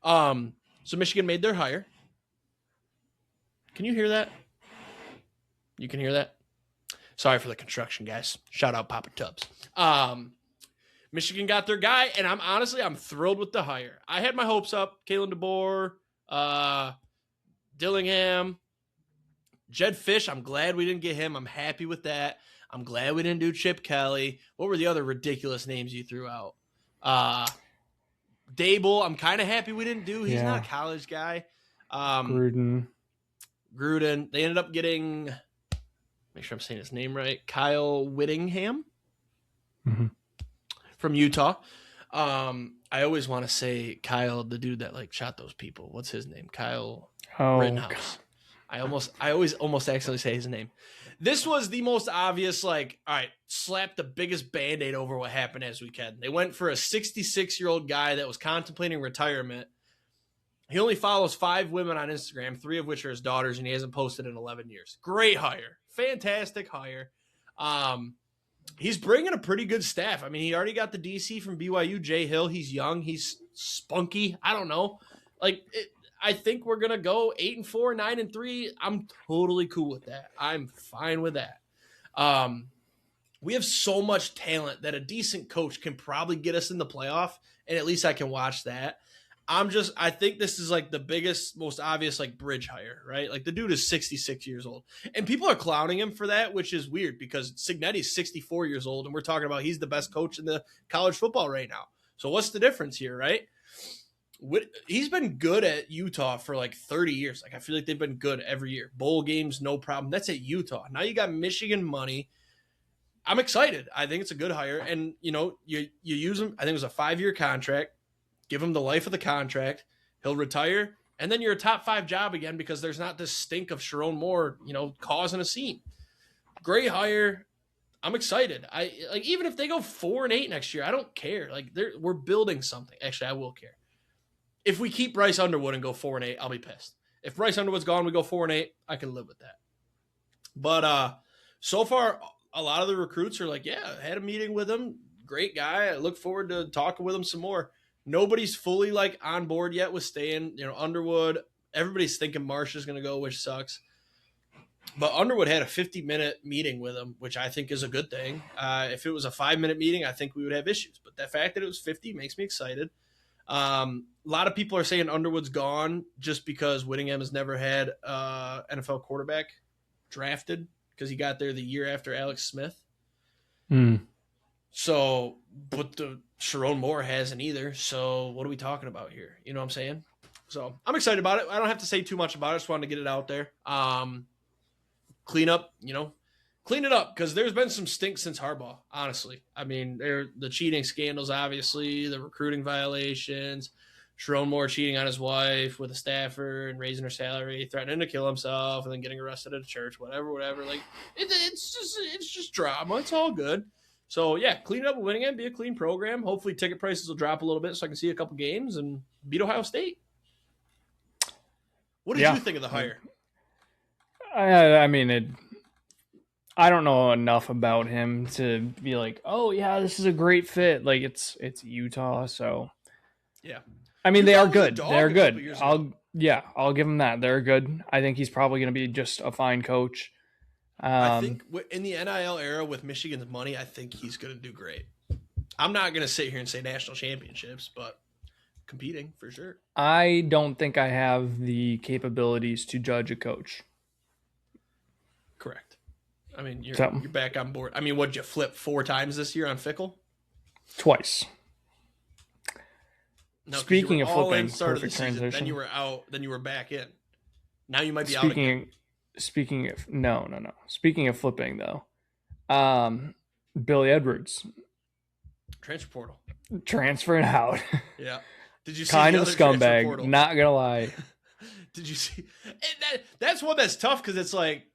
so Michigan made their hire. Can you hear that? You can hear that? Sorry for the construction, guys. Shout out Papa Tubbs. Michigan got their guy, and I'm thrilled with the hire. I had my hopes up. Kalen DeBoer, Dillingham, Jed Fish. I'm glad we didn't get him. I'm happy with that. I'm glad we didn't do Chip Kelly. What were the other ridiculous names you threw out? Dable. I'm kind of happy we didn't do. He's not a college guy. Gruden. They ended up getting, make sure I'm saying his name right, Kyle Whittingham. Mm-hmm. From Utah. I always want to say Kyle, the dude that like shot those people. What's his name? Kyle Rittenhouse. I always almost accidentally say his name. This was the most obvious, like, all right, slap the biggest Band-Aid over what happened as we can. They went for a 66-year-old guy that was contemplating retirement. He only follows 5 women on Instagram, 3 of which are his daughters, and he hasn't posted in 11 years. Great hire. Fantastic hire. He's bringing a pretty good staff. I mean, he already got the DC from BYU, Jay Hill. He's young. He's spunky. I don't know. I think we're going to go 8-4, 9-3. I'm totally cool with that. I'm fine with that. We have so much talent that a decent coach can probably get us in the playoff, and at least I can watch that. I think this is like the biggest, most obvious like bridge hire, right? Like the dude is 66 years old and people are clowning him for that, which is weird because Cignetti's 64 years old and we're talking about he's the best coach in the college football right now. So what's the difference here, right? He's been good at Utah for like 30 years. Like I feel like they've been good every year. Bowl games, no problem. That's at Utah. Now you got Michigan money. I'm excited. I think it's a good hire. And you use him. I think it was a 5-year contract. Give him the life of the contract. He'll retire. And then you're a top 5 job again because there's not this stink of Sharon Moore, causing a scene. Great hire. I'm excited. Even if they go 4-8 next year, I don't care. We're building something. Actually, I will care. If we keep Bryce Underwood and go 4-8, I'll be pissed. If Bryce Underwood's gone, we go 4-8, I can live with that. But so far, a lot of the recruits are like, yeah, I had a meeting with him. Great guy. I look forward to talking with him some more. Nobody's fully on board yet with staying. Underwood. Everybody's thinking Marsh is going to go, which sucks. But Underwood had a 50-minute meeting with him, which I think is a good thing. If it was a 5-minute meeting, I think we would have issues. But the fact that it was 50 makes me excited. A lot of people are saying Underwood's gone just because Whittingham has never had NFL quarterback drafted because he got there the year after Alex Smith. So, but the Sharon Moore hasn't either. So what are we talking about here? You know what I'm saying? So I'm excited about it. I don't have to say too much about it. I just wanted to get it out there. Clean it up because there's been some stink since Harbaugh, honestly. I mean, the cheating scandals, obviously, the recruiting violations, Sharon Moore cheating on his wife with a staffer and raising her salary, threatening to kill himself, and then getting arrested at a church, whatever. It's just drama. It's all good. So, yeah, clean it up with Whittingham, be a clean program. Hopefully ticket prices will drop a little bit so I can see a couple games and beat Ohio State. What did you think of the hire? I mean, I don't know enough about him to be like, oh, yeah, this is a great fit. It's Utah, so. Yeah. I mean, they are good. They're good. I'll give them that. They're good. I think he's probably going to be just a fine coach. I think in the NIL era with Michigan's money, I think he's going to do great. I'm not going to sit here and say national championships, but competing for sure. I don't think I have the capabilities to judge a coach. Correct. I mean, you're back on board. I mean, what'd you flip 4 times this year on Fickle? Twice. No, 'cause Speaking you of were all flipping, in start of the perfect season. Then transition. you were out. Then you were back in. Now you might be out again. Speaking of no. Speaking of flipping though, Billy Edwards Transfer portal. transferring out. Yeah. Did you see Kind the of a other transfer scumbag. portal? Not gonna lie. Did you see? And that's one that's tough because it's like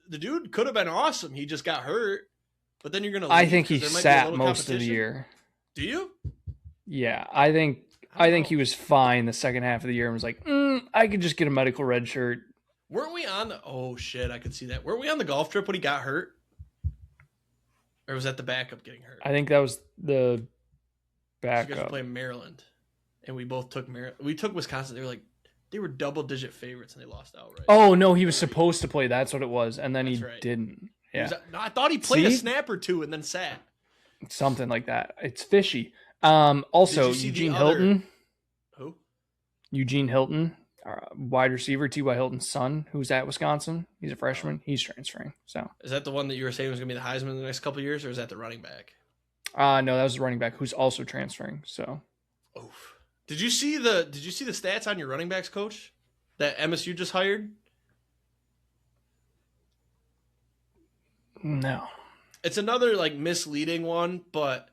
the dude could have been awesome. He just got hurt. But then you're gonna. I think he sat most of the year. Do you? Yeah, I think he was fine the second half of the year and was like, I could just get a medical red shirt. Weren't we on the? Oh shit, I could see that. Weren't we on the golf trip when he got hurt? Or was that the backup getting hurt? I think that was the backup. You guys were backup. playing Maryland, and we both took Maryland. We took Wisconsin. They were double-digit favorites, and they lost outright. Oh no, he was supposed to play. That's what it was, and then he didn't. Yeah, no, I thought he played a snap or two and then sat. Something like that. It's fishy. Also, Eugene Hilton. Who? Eugene Hilton, wide receiver, T.Y. Hilton's son, who's at Wisconsin. He's a freshman. He's transferring. So is that the one that you were saying was going to be the Heisman in the next couple of years, or is that the running back? No, that was the running back who's also transferring. So, oof. Did you see the stats on your running backs coach that MSU just hired? No. It's another like misleading one, but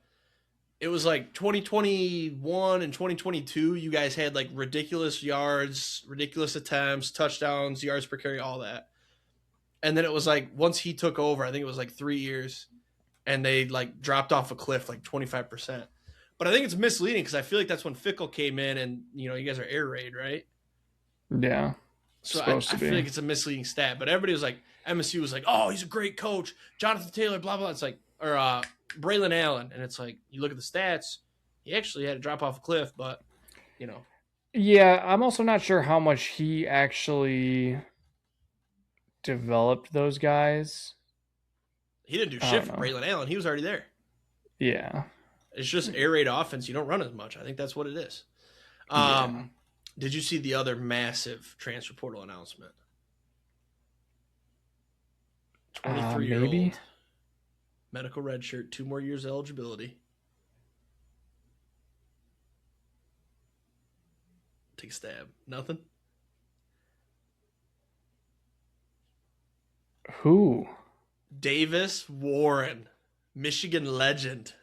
it was like 2021 and 2022. You guys had like ridiculous yards, ridiculous attempts, touchdowns, yards per carry, all that. And then it was like once he took over, I think it was like 3 years, and they like dropped off a cliff like 25%. But I think it's misleading because I feel like that's when Fickle came in, and you guys are air raid, right? Yeah. So I feel like it's a misleading stat. But everybody was like, MSU was like, oh, he's a great coach, Jonathan Taylor, blah blah. It's like, or Braylon Allen, and it's like you look at the stats, he actually had to drop off a cliff, but Yeah, I'm also not sure how much he actually developed those guys. He didn't do shit for Braylon Allen. He was already there. Yeah. It's just air raid offense. You don't run as much. I think that's what it is. Did you see the other massive transfer portal announcement? 23-year-old. Medical red shirt, 2 more years eligibility. Take a stab. Nothing? Who? Davis Warren, Michigan legend.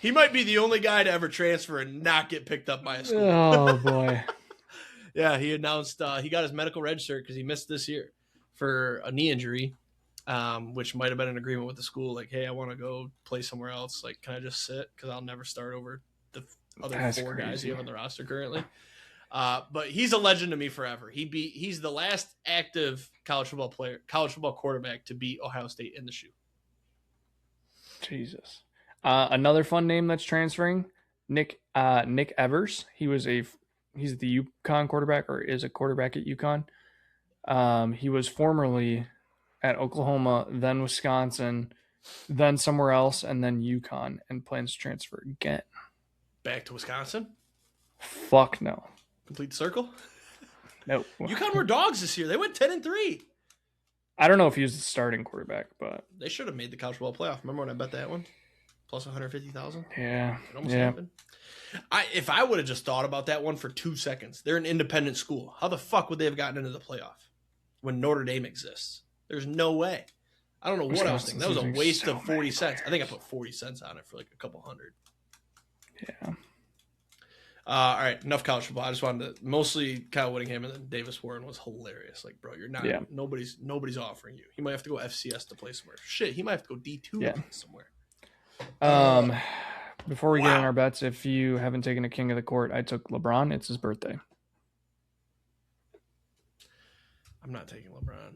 He might be the only guy to ever transfer and not get picked up by a school. Oh, boy. Yeah, he announced he got his medical red shirt because he missed this year for a knee injury, which might have been an agreement with the school. Like, hey, I want to go play somewhere else. Like, can I just sit? Because I'll never start over the other four guys you have on the roster currently. But he's a legend to me forever. He's the last active college football quarterback to beat Ohio State in the shoe. Jesus. Another fun name that's transferring, Nick Evers. He's the UConn quarterback, or is a quarterback at UConn. He was formerly at Oklahoma, then Wisconsin, then somewhere else, and then UConn, and plans to transfer again. Back to Wisconsin? Fuck no. Complete the circle? Nope. UConn were dogs this year. They went 10-3. I don't know if he was the starting quarterback, but they should have made the college football playoff. Remember when I bet that one? Plus 150,000? Yeah. It almost happened. If I would have just thought about that one for 2 seconds, they're an independent school. How the fuck would they have gotten into the playoff when Notre Dame exists? There's no way. I don't know what I was thinking. That was a waste of 40 cents. I think I put 40 cents on it for like a couple hundred. Yeah. All right, enough college football. I just wanted to mostly Kyle Whittingham, and then Davis Warren was hilarious. Like, bro, you're not. Yeah. Nobody's offering you. He might have to go FCS to play somewhere. Shit, he might have to go D2 to play somewhere. Before we get in our bets, if you haven't taken a king of the court, I took LeBron. It's his birthday. I'm not taking LeBron.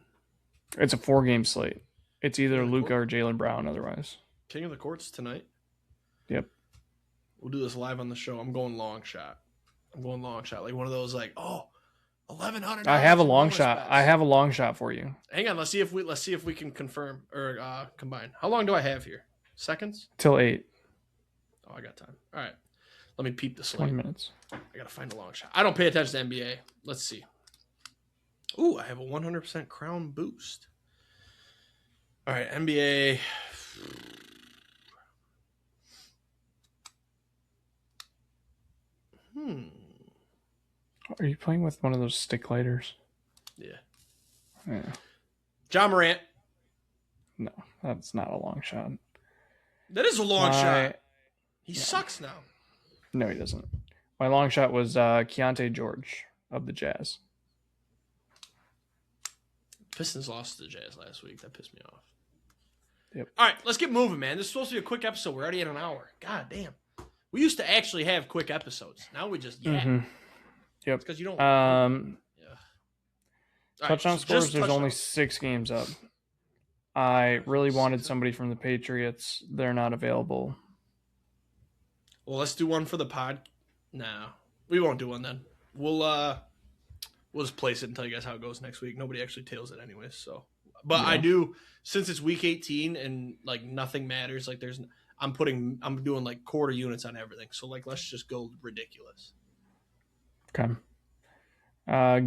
It's a 4-game slate. It's either Luka or Jaylen Brown otherwise. King of the court's tonight. Yep. We'll do this live on the show. I'm going long shot. Like one of those like, oh, $1,100. I have a long shot. Bets. I have a long shot for you. Hang on, let's see if we can confirm or combine. How long do I have here? Seconds? Till 8. Oh, I got time. All right. Let me peep the slate. 20 minutes. I got to find a long shot. I don't pay attention to NBA. Let's see. Ooh, I have a 100% crown boost. All right, NBA. Are you playing with one of those stick lighters? Yeah. John Morant. No, that's not a long shot. That is a long shot. He sucks now. No, he doesn't. My long shot was Keontae George of the Jazz. Pistons lost to the Jazz last week. That pissed me off. Yep. All right, let's get moving, man. This is supposed to be a quick episode. We're already at an hour. God damn. We used to actually have quick episodes. Now we just Mm-hmm. Yep. Because you don't. Touchdown scores. There's only 6 games up. I really wanted somebody from the Patriots. They're not available. Well, let's do one for the pod. No, we won't do one then. We'll just place it and tell you guys how it goes next week. Nobody actually tails it anyways. So, but yeah. I do, since it's week 18 and like nothing matters. Like I'm doing like quarter units on everything. So like let's just go ridiculous. Okay.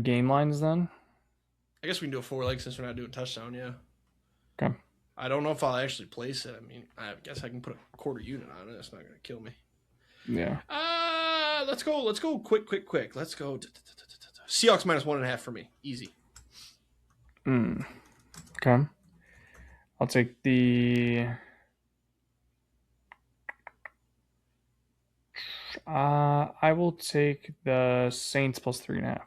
Game lines then. I guess we can do a 4 leg since we're not doing touchdown. Yeah. Okay. I don't know if I'll actually place it. I mean, I guess I can put a quarter unit on it. It's not going to kill me. Yeah. Let's go. Quick. Let's go. Seahawks -1.5 for me. Easy. Okay. I'll take the. I will take the Saints +3.5.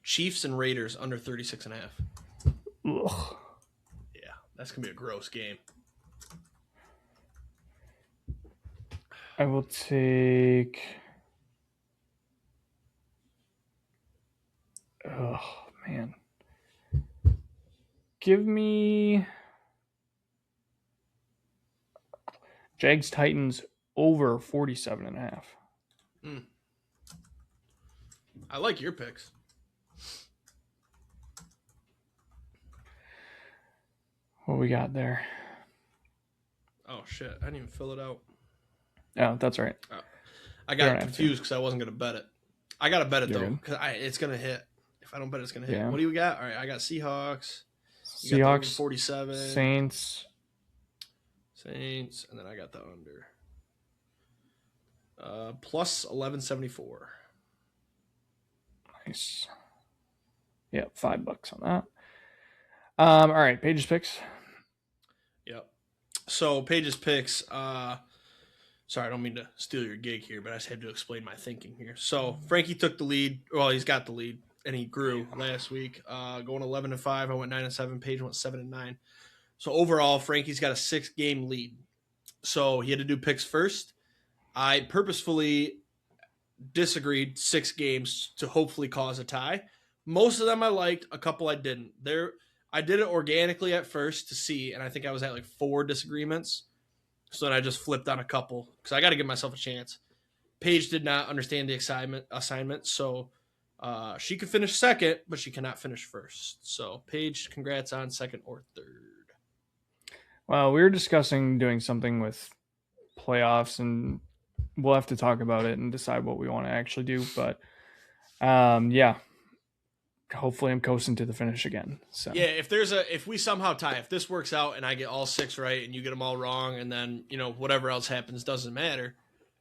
Chiefs and Raiders under 36.5. Ugh. Yeah, that's gonna be a gross game. I will take. Oh man. Give me Jags Titans over 47.5. I like your picks. What we got there? Oh shit! I didn't even fill it out. Oh, that's right. Oh. I got confused because I wasn't gonna bet it. I gotta bet it You're though good. because it's gonna hit. If I don't bet it, it's gonna hit. Yeah. What do you got? All right, I got Seahawks. Seahawks, 47. Saints, and then I got the under. Plus 1174. Nice. Yeah, $5 on that. All right, Paige's picks. Yep. So Paige's picks. Sorry, I don't mean to steal your gig here, but I just had to explain my thinking here. So Frankie took the lead. Well, he's got the lead, and he grew last week. Going 11-5. I went 9-7. Paige went 7-9. So overall, Frankie's got a 6-game lead. So he had to do picks first. I purposefully disagreed 6 games to hopefully cause a tie. Most of them I liked. A couple I didn't. I did it organically at first to see, and I think I was at like 4 disagreements. So then I just flipped on a couple because I got to give myself a chance. Paige did not understand the assignment, so she could finish second, but she cannot finish first. So Paige, congrats on second or third. Well, we were discussing doing something with playoffs, and we'll have to talk about it and decide what we want to actually do. But yeah, hopefully I'm coasting to the finish again. So yeah, if we somehow tie, if this works out and I get all 6 right and you get them all wrong, and then whatever else happens doesn't matter,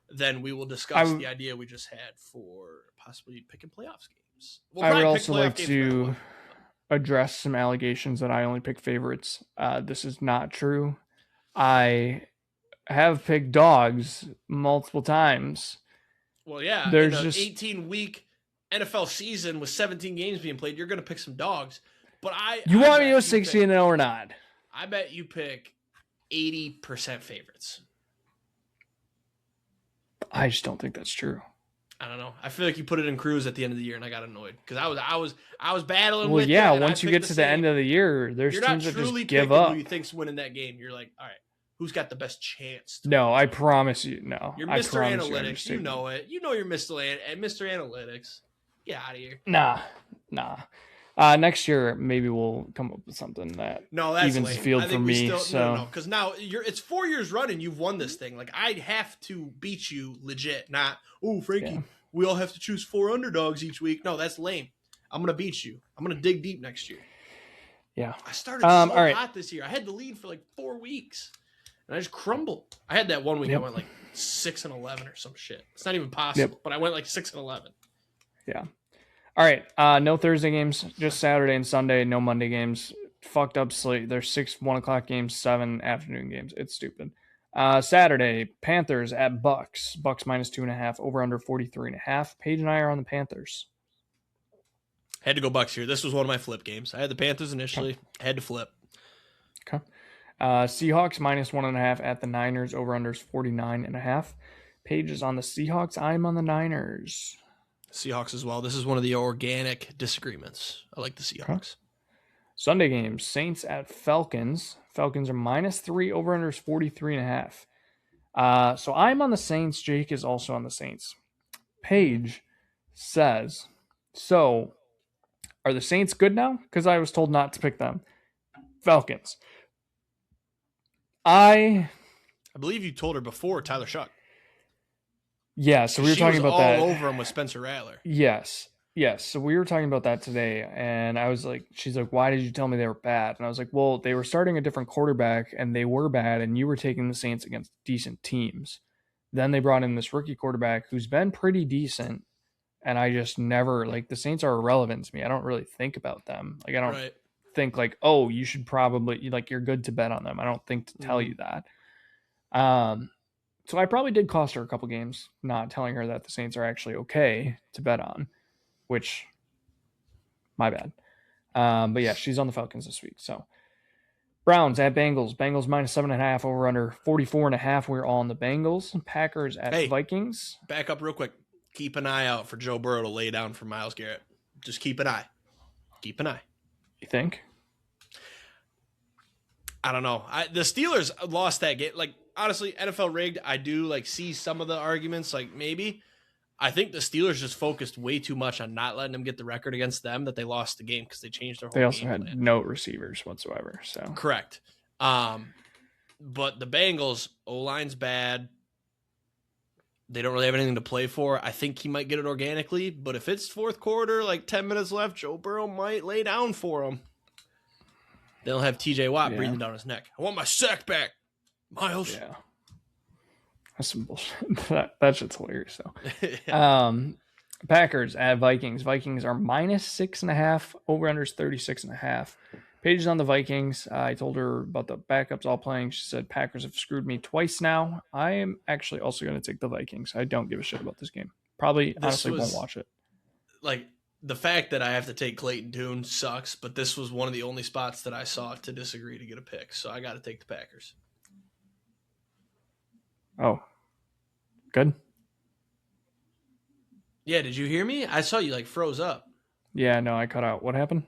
then we will discuss the idea we just had for possibly picking playoffs games. I would also like to address some allegations that I only pick favorites. This is not true. I have picked dogs multiple times. Well, yeah, there's in an just 18-week NFL season with 17 games being played, you're going to pick some dogs. But you want me to go 16-0 or not? I bet you pick 80% favorites. I just don't think that's true. I don't know. I feel like you put it in Cruz at the end of the year, and I got annoyed because I was battling. Well, with yeah. you, once you get to the end of the year, there's teams that just give up. Who you think's winning that game? You're like, all right, who's got the best chance? No, I promise you, no. You're Mr. Analytics. You know it. You know you're Mr. Analytics. Get out of here. Nah. Next year, maybe we'll come up with something that evens the field for me. No, because now it's 4 years running. You've won this thing. Like I have to beat you legit. Not Frankie. Yeah. We all have to choose 4 underdogs each week. No, that's lame. I'm gonna beat you. I'm gonna dig deep next year. Yeah. I started hot this year. I had the lead for like 4 weeks, and I just crumbled. I had that 1 week. I went like 6-11 or some shit. It's not even possible, but I went like 6-11. Yeah. All right. No Thursday games, just Saturday and Sunday. No Monday games. Fucked up slate. There's 6 1:00 games, 7 afternoon games. It's stupid. Saturday, Panthers at Bucks. Bucks minus 2.5. Over under 43.5. Paige and I are on the Panthers. Had to go Bucks here. This was one of my flip games. I had the Panthers initially. Okay. Had to flip. Okay. Seahawks minus 1.5 at the Niners. Over under is 49.5. Paige is on the Seahawks. I'm on the Niners. Seahawks as well. This is one of the organic disagreements. I like the Seahawks. Okay. Sunday games, Saints at Falcons. Falcons are minus 3, over under is 43.5. So I'm on the Saints. Jake is also on the Saints. Paige says, so are the Saints good now? Because I was told not to pick them. Falcons. I believe you told her before Tyler Shuck. Yeah, so we were talking about that. All over him with Spencer Rattler. Yes. So we were talking about that today, and I was like, she's like, why did you tell me they were bad? And I was like, well, they were starting a different quarterback, and they were bad, and you were taking the Saints against decent teams. Then they brought in this rookie quarterback who's been pretty decent, and I just never, like, the Saints are irrelevant to me. I don't really think about them. Like, I don't think, like, oh, you should probably, like, you're good to bet on them. I don't think to tell you that. So I probably did cost her a couple games, not telling her that the Saints are actually okay to bet on, which, my bad. But yeah, she's on the Falcons this week. So Browns at Bengals. Bengals minus 7.5, over under 44.5. We're all on the Bengals. Packers at Vikings. Back up real quick. Keep an eye out for Joe Burrow to lay down for Myles Garrett. Just keep an eye. Keep an eye. You think? I don't know. The Steelers lost that game. Like, honestly, NFL rigged, I do like see some of the arguments, like maybe. I think the Steelers just focused way too much on not letting them get the record against them that they lost the game because they changed their whole game. They also had no receivers whatsoever. So correct. But the Bengals, O-line's bad. They don't really have anything to play for. I think he might get it organically, but if it's fourth quarter, like 10 minutes left, Joe Burrow might lay down for him. They'll have TJ Watt breathing down his neck. I want my sack back, Miles. Yeah. That's some bullshit. that shit's hilarious, though. Packers at Vikings. Vikings are minus 6.5. Over-under is 36.5. Paige is on the Vikings. I told her about the backups all playing. She said Packers have screwed me twice now. I am actually also going to take the Vikings. I don't give a shit about this game. Probably, honestly, won't watch it. Like, the fact that I have to take Clayton Tune sucks, but this was one of the only spots that I saw to disagree to get a pick. So I got to take the Packers. Oh, good. Yeah, did you hear me? I saw you like froze up. Yeah, no, I cut out. What happened?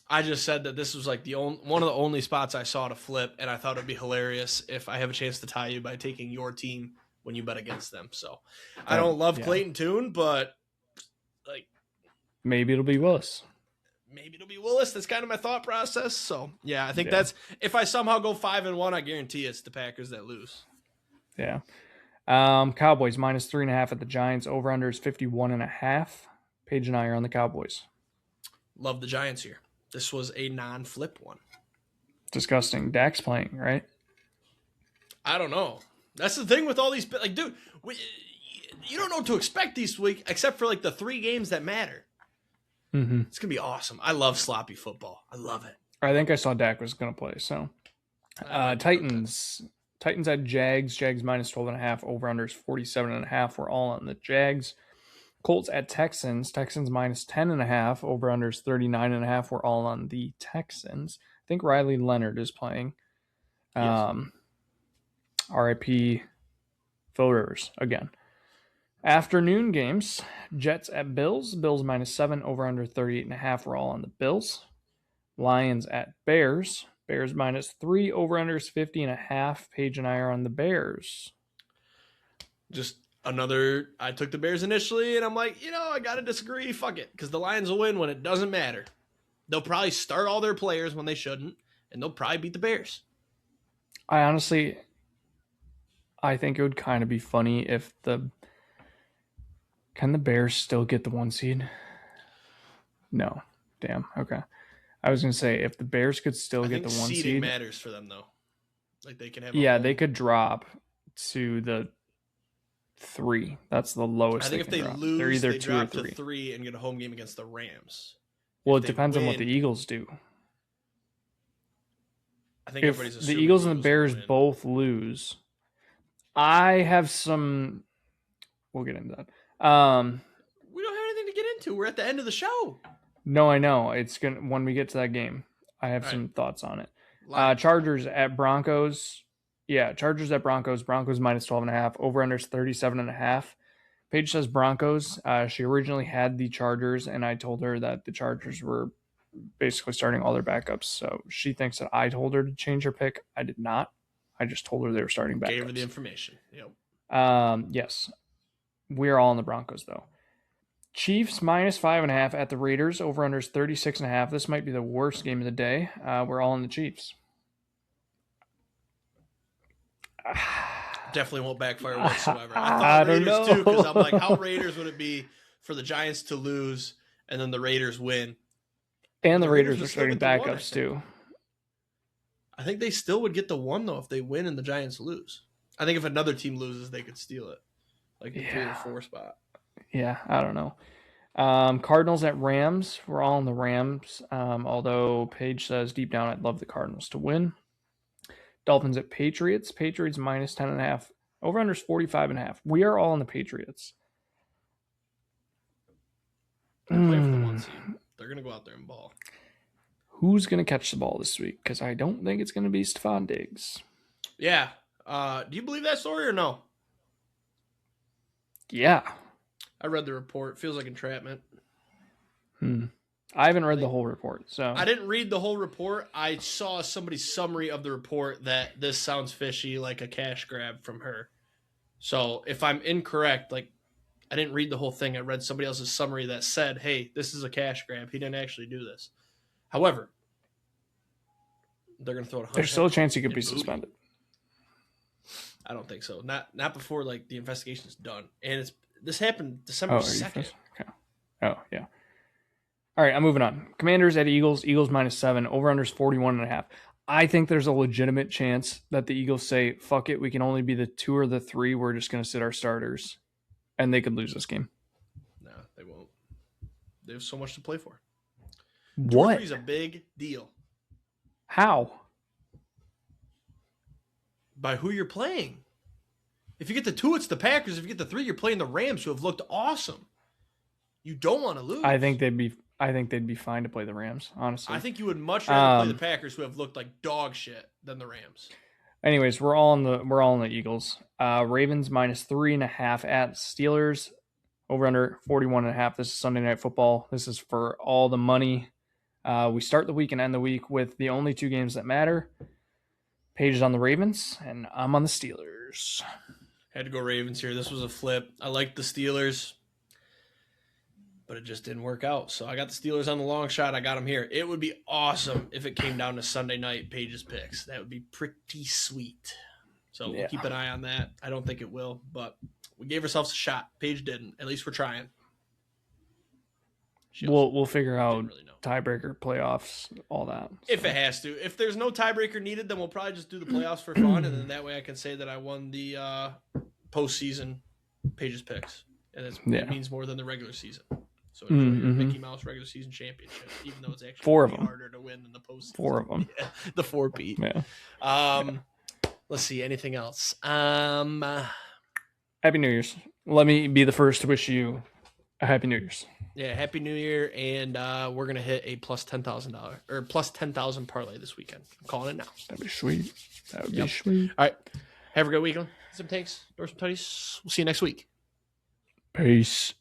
I just said that this was like one of the only spots I saw to flip, and I thought it'd be hilarious if I have a chance to tie you by taking your team when you bet against them. So I don't love Clayton Tune, but like maybe it'll be Willis. That's kind of my thought process. So yeah, I think that's if I somehow go 5-1, I guarantee it's the Packers that lose. Yeah. Cowboys minus 3.5 at the Giants. Over under is 51.5. Paige and I are on the Cowboys. Love the Giants here. This was a non-flip one. Disgusting. Dak's playing, right? I don't know. That's the thing with all these, like, dude, you don't know what to expect this week except for like the 3 games that matter. Mm-hmm. It's gonna be awesome. I love sloppy football. I love it. I think I saw Dak was gonna play. So Titans at Jags. Jags minus 12.5. Over under is 47.5. We're all on the Jags. Colts at Texans. Texans minus 10.5. Over under is 39.5. We're all on the Texans. I think Riley Leonard is playing. Yes. RIP Phil Rivers again. Afternoon games. Jets at Bills. Bills minus 7. Over under 38.5. We're all on the Bills. Lions at Bears. Bears minus 3. Over under is 50.5. Paige and I are on the Bears. Just another. I took the Bears initially, and I'm like, I got to disagree. Fuck it, because the Lions will win when it doesn't matter. They'll probably start all their players when they shouldn't, and they'll probably beat the Bears. I think it would kind of be funny if Can the Bears still get the 1 seed? No. Damn. Okay. I was going to say, if the Bears could still get the 1 seed. Seeding matters for them, though. Like, they can have they could drop to the 3. That's the lowest. I think if can they drop. lose, they're either they 2 or drop 3. to 3 and get a home game against the Rams. Well, If it they depends on what the win- Eagles do. I think If everybody's the assuming Eagles and the will Bears win. both lose, I have some. We'll get into that. We don't have anything to get into. We're at the end of the show. No, I know it's gonna when we get to that game. I have All some thoughts on it. Line. Chargers at Broncos. Yeah, Chargers at Broncos. Broncos minus 12.5. Over under 37.5. Paige says Broncos. She originally had the Chargers, and I told her that the Chargers were basically starting all their backups. So she thinks that I told her to change her pick. I did not. I just told her they were starting backups. Gave her the information. Yep. Yes. We're all in the Broncos, though. Chiefs minus 5.5 at the Raiders. Over under 36.5. This might be the worst game of the day. We're all in the Chiefs. Definitely won't backfire whatsoever. I I thought don't Raiders know. too, because I'm like, how Raiders would it be for the Giants to lose and then the Raiders win? And the The Raiders Raiders are would still starting get the one, I backups, think. too. I think they still would get the 1 though if they win and the Giants lose. I think if another team loses, they could steal it, like the 3 or 4 spot. Yeah, I don't know. Cardinals at Rams. We're all in the Rams. Although Paige says deep down, I'd love the Cardinals to win. Dolphins at Patriots. Patriots minus 10.5. Over under 45.5. We are all in the Patriots. They're playing for the 1 seed. They're gonna go out there and ball. Who's going to catch the ball this week? Because I don't think it's going to be Stephon Diggs. Yeah. Do you believe that story or no? Yeah. I read the report. Feels like entrapment. I haven't read the whole report, so I didn't read the whole report. I saw somebody's summary of the report that this sounds fishy, like a cash grab from her. So if I'm incorrect, like I didn't read the whole thing. I read somebody else's summary that said, hey, this is a cash grab. He didn't actually do this. However, they're going to throw it. There's still a chance he could be booty. suspended. I don't think so. Not before like the investigation is done. And this happened December 2nd. Okay. Oh, yeah. All right, I'm moving on. Commanders at Eagles. Eagles minus 7. Over under is 41.5. I think there's a legitimate chance that the Eagles say, fuck it, we can only be the 2 or the 3. We're just going to sit our starters. And they could lose this game. No, they won't. They have so much to play for. What? 2 or 3 is a big deal. How? By who you're playing. If you get the 2, it's the Packers. If you get the 3, you're playing the Rams, who have looked awesome. You don't want to lose. I think they'd be fine to play the Rams, honestly. I think you would much rather play the Packers, who have looked like dog shit, than the Rams. Anyways, we're all in the Eagles. Ravens minus 3.5 at Steelers. Over under 41.5. This is Sunday Night Football. This is for all the money. We start the week and end the week with the only 2 games that matter. Paige is on the Ravens, and I'm on the Steelers. Had to go Ravens here. This was a flip. I liked the Steelers, but it just didn't work out. So I got the Steelers on the long shot. I got them here. It would be awesome if it came down to Sunday night Paige's picks. That would be pretty sweet. So we'll keep an eye on that. I don't think it will, but we gave ourselves a shot. Paige didn't. At least we're trying. We'll figure out really tiebreaker, playoffs, all that. If it has to. If there's no tiebreaker needed, then we'll probably just do the playoffs for fun, and then that way I can say that I won the postseason Paige's picks. And it means more than the regular season. So enjoy your Mickey Mouse regular season championship, even though it's actually 4 of them. harder to win than the postseason. 4 of them. Yeah, the 4-peat. Yeah. Let's see. Anything else? Happy New Year's. Let me be the first to wish you a Happy New Year's. Yeah, Happy New Year, and we're gonna hit a plus $10,000 or plus 10,000 parlay this weekend. I'm calling it now. That'd be sweet. That would be sweet. All right, have a good weekend. Some Tanks, or some Tuddies. We'll see you next week. Peace.